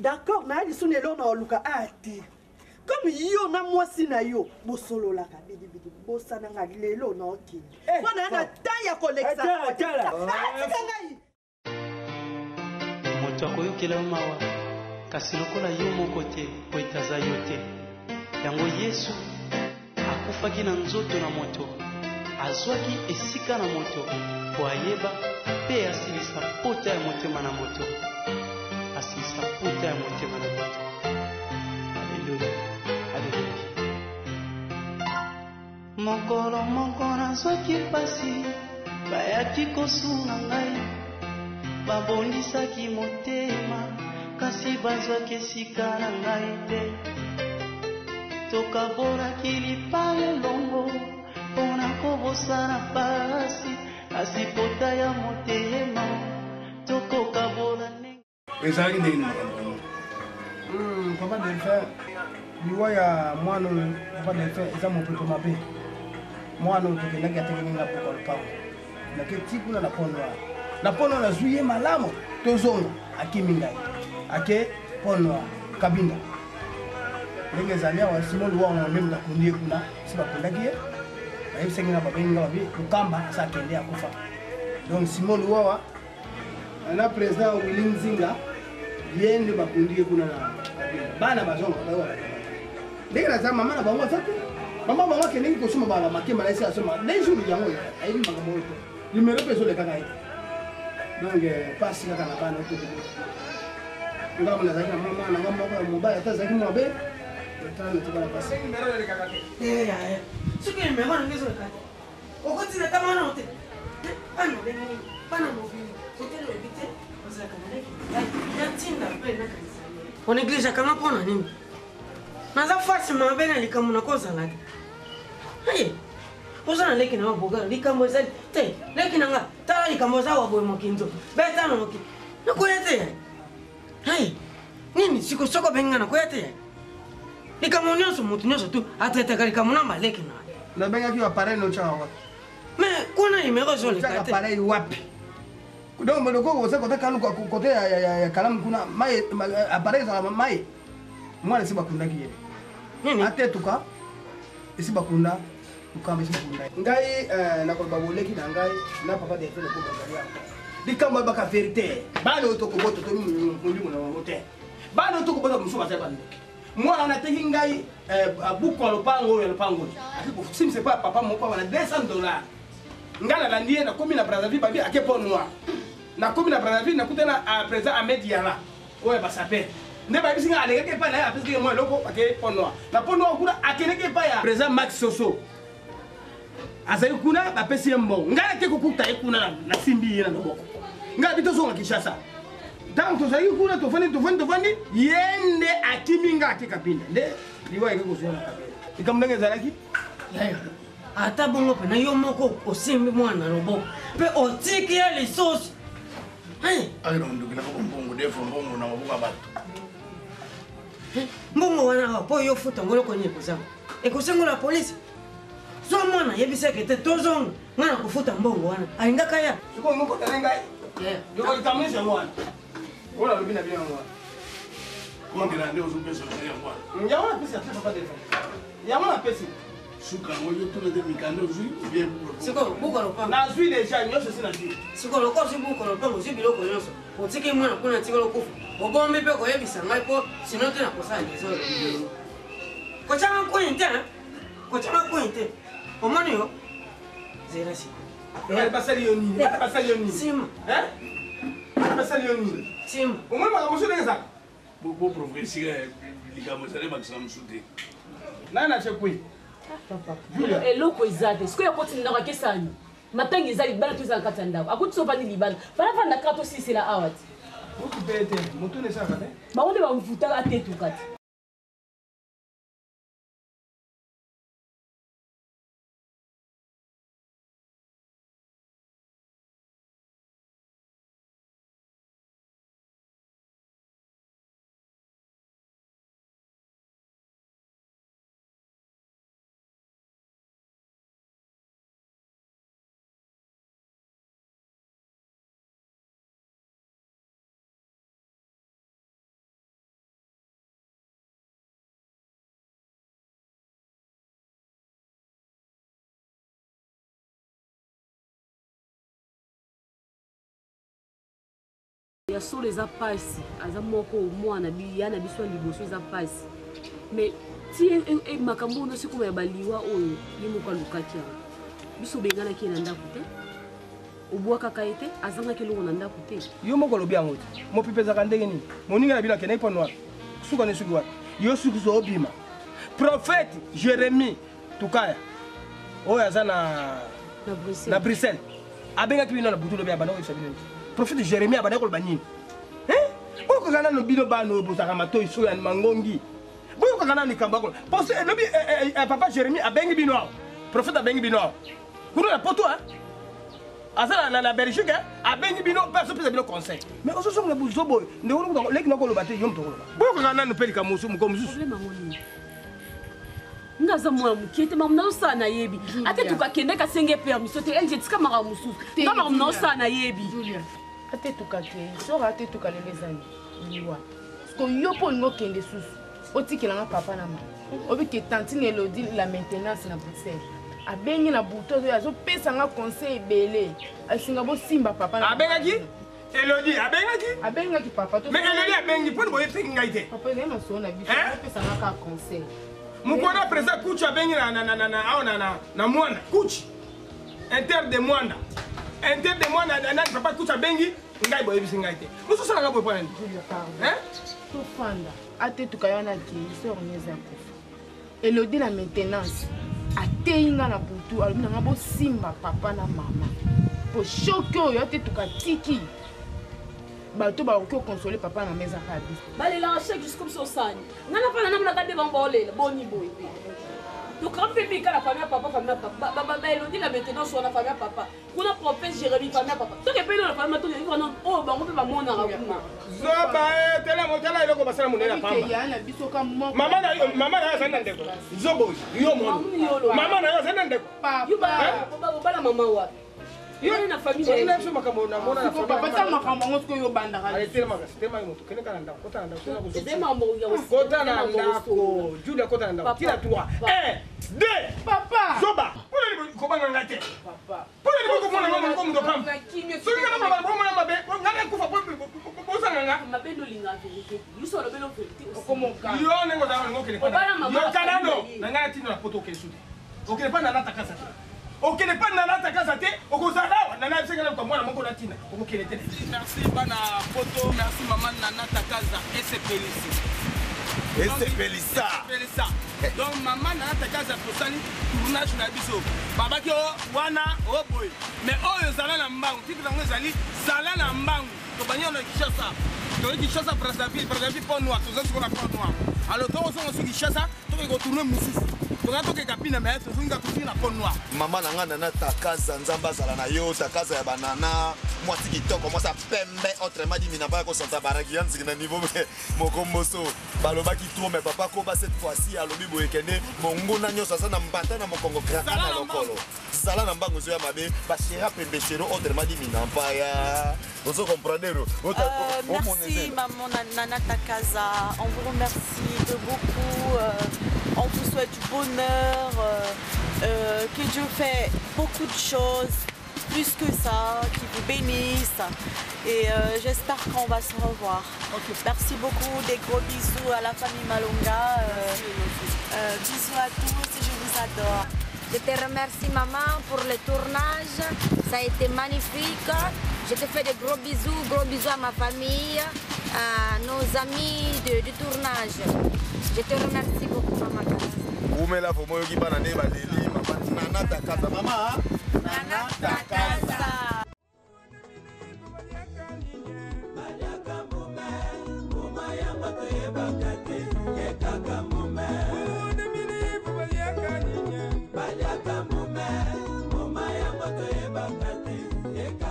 d'accord naye lisusu lelo na oluka ate comme yo na mwasi na yo bosololaka bidibidi bosananga lelo na okende mpona na ta ya kolekisa atika ngai moto akoyokela yo mawa kasi lokola yo moko te po etaza yo te yango yesu akufaki na nzoto na moto azwaki esika na moto po ayeba mpe asilisa pota ya motema na moto asilisa pota ya motema na moto aleluya aleluya mokolo moko nazwaki pasi bayaki kosunga ngai babondisaki motema kasi bazwaki esika na ngai te tokabolaki lipale longo mpona kobosana pasi asipota ya motema tokokabola ezalaki ndenge na makambo papa delphin liwa ya mwana oyo papa delphin eza mopepe mabe mwana oyo tokendaki atekaki nga poko lopango nake ti kuna na pont noir na pont noir nazwi ye malamu tozonga akimi ngai ake pont noir kabinda ndenge ezali awa simon liwa wana meme nakundi ye kuna si bakundaki ye bayebisaki na babengi nga babi lukamba asa akende akufa donc simon luwawa na président Willy Nzinga ye nde bakundi ye kuna na bana bazonga bawa ndenge naza mama na bango azate mama bango akendeki kosoma bala makemba na esi asoma des jours yango ayebi makambo oyo te numero mpe ezolekaka ye donc pasi kaka na bana otote ngambo nazalaki na mama nanga moko ya mobali ata azalaki mwabe etala natikala pasi soki numero nange ezolekaka okotina ta mwana ote bana obengi bana mobili oteloyebi te ozalaka naleki yatinda mpe nakanisa onegligeakanga mpona nini naza fasi mabe na likambo nakozala te aye oza na leki na waboga likambo ezali te leki na nga tala likambo oza waboye mokinzo betana moki nakoya te yaye aye nini sikosoko benga nakoya te yaye likambo nyonso motu nyonso tu atretaka likambo na maleki na nabengaki bapareil notyaka wapi me kuna nimero ezoleka te pareil wapi donc moloko oza kota kanu kote ya kalamu kuna mai appareil ezalaka mai mwana esi bakundaki ye atetuka esi bakunda lukamba esi bakunda ngai nakoloba boleki na ngai na papa de fele kobazali yango likambo ebaka verité bana oyo tokobota tomi molimo na bango te bana oyo tokobota mosusu bazali bandoki mwana wana ateki ngai buku ya lopango oyo ya lopango simse pa papa moko wana $200 ngai nalandi ye nakomi na Brazzaville babi ake po noir nakomi na Brazzaville nakutana président Ahmed Yala oyo basape nde bayebisi ngai alekaki epai na ye apesaki mwa eloko ake po noir na po noir kuna akendeki epai ya président Max Soso azali kuna bapesi ye mbongo ngai nake kokuta ye kuna nasimbi ye na loboko ngai abi tozonga Kinshasa ntango tozalaki kuna tofandi ye nde akimi ngai ake kapinda nde liwa eke kozwa na kapinda likambo ndenge ezalaki ata bongo mpe na yo moko osimbi mwana loboko mpe otiki ye lisusu ayinondukilaka bombongo defo mbongo na mabuka bato mbongo wana po yo futa ngoloko ni ekozanga ekosengola polisi so mwana yebiseke te tozonga ngana kofuta mbongo wana alingaka ya sikoyo mokotane ngai yokolitamunisa yango wana oyo alobi na bino yango wana kondela nde ozopesa yango wana yango napesi ate papa telefone yango napesi suka ngo yo tuna te mikande ozwi bien sikoyo buka lopango nazwi deja nyonso esi nazwi sikoyo loko ozwi buka lopango ozwi biloko nyonso otiki mwana kuna tikolo kufa obombi mpe koyebisa ngai po sino te nakosala desolo kotyanga kwini te kotyanga kwini te omoni yo zera siko basali yo nini basali yo nini sima basali yo nini sima omoni makambo so ndenge ezaka boprovoke esika likambo ezali bakisa mosu te nani nachekwi eloko eza te sikoyo akotindaka kesani matanga eza libala to ezala kati ya ndako akuti so vandi libala vanavanda kaka tosisela awa te okipe te motu nesalaka te bango nde bamvutaka atetuka te ya solo eza pasi aza moko mwana ya na biso liboso eza pasi mais ti makambo oyo sikoma ya baliwa oyo ye moko alukaki yango biso obenganaki ye na ndako te obwakaka ye te azangaki elongo na ndako te yo moko olobi yango te mopipe ezaka ndenge nini moninga na bino akendaki mpo noir suka ne suki wapi yo suki so obima prophète Jérémie Tukaya oyo aza na Bruxelles abengaki bino na butu lobi abanda koyebisa bino prophète Jérémie abanda koloba nini boyokaka nano bino bana oyo bozaka matoi so ya mangongi boyokaka nano likambo akola parce elobi papa Jérémie abengi bino awa prophète abengi bino awa kuna na poto aza na Belgique abengi bino mpe azopesa bino conseil mais ozosongola buzo boyo ndenge nakoloba te yo moto okoloba boyokaka nano mpe likambo moko mosusu nga aza mwana mokie te makambo naosala nayebi ate tukakende kasenge permission te elje tika makambo mosusu nga makambo naosala nayebi atetuka te soko atetuka lelo ezali liwa siko yo mpo olingi okende susu otikelanga papa na mama obike tantine elodi la maintenance na Bruxelles abengi na buto oyo azopesanga conseil ebele asinga bosimba papa abengaki Elodie abengaki papa mais Elodie abengi mpo boyebisaki ngai te papa ezali masolo na biso apesanga kaka conseil mokwana président kuchi abengi na mwana kuchi inter de mwanda nani papa kuchi abengi ngai boyebisi ngai te mososalanga boye mpo nani tofanda atetuka yo wana kei sor nyeza kufa Elodie na maintenance ateyi nga na butu alobi nanga bosimba papa na mama po shoki oyo atetuka tiki bato bakoki okonsole papa na meza kaka biso balelaka chèque jusqu'au biso osani nga na pana namonaka nde bango baolela boni boye mpe tokaka mpe mika na famille ya papa baelodi la maintenance wana famille ya papa kuna propèse jérémi famille ya papa toke mpe na famille matoni wana oyo bango mpe bamonaka kuna zoba tela eloko basala monene pamba mama na yo azali na ndeko zobo yo mwana mama na yo azali na ndeko bana mama wapi yo na famille na biso makambo na mona na papa ta makambo ngo siko yo bandaka tema moto kene kana ndako kota na ndako tena kuzo c'est mambo ya kota na ndako Julia kota na ndako tila 3 1 2 papa zoba pole ni ko banga ngate papa pole ni ko mona ngoma ko ndo pam so ngana baba ko mona mabe ngana kufa po sanga mabe ndo linga vérité yuso lo belo vérité okomoka yo nengo da ngo kene kana yo kana no na ngana tino na poto kesu okele pa na lata kasa okele pa na lata kasa te okozala na na bisengana kwa mwana moko na tina okele te merci bana poto merci maman nana takaza esepelisa donc maman nana takaza tosali tournage na biso babaki wana oboy mais oyo zala na mbangu tiki nango ezali zala na mbangu tobani na Kinshasa toyi Kinshasa Brazzaville pont noir toza siko na pont noir alors tozonga su Kinshasa toki kotourne mosusu toza tokeka pina mais tozonga kofi na pont noir mama na nga nana takaza nzambe azala na yo takaza ya banana mwasi kitoko mwasa pembe autrement dit minamba kosanta baraki ya nziki na niveau mokomboso balobaki trop mais papa koba cette fois-ci alobi boyekende monguna nyonso aza na mbata na mokongo kraka na lokolo zala na mbango zo ya mabe bashera pembechero autrement dit minamba ya ozo comprendre merci maman nana takaza on vous remercie de beaucoup on vous souhaite du bonheur que Dieu fait beaucoup de choses plus que ça, qui vous bénisse et j'espère qu'on va se revoir. Merci beaucoup, des gros bisous à la famille Malonga, bisous à tous et je vous adore. Je te remercie maman pour le tournage, ça a été magnifique. Je te fais de gros bisous à ma famille, à nos amis du tournage. Je te remercie beaucoup maman. Umela pour moi qui bana ne baleli maman nana takaza mama nana takaza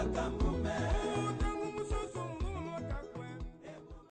Mama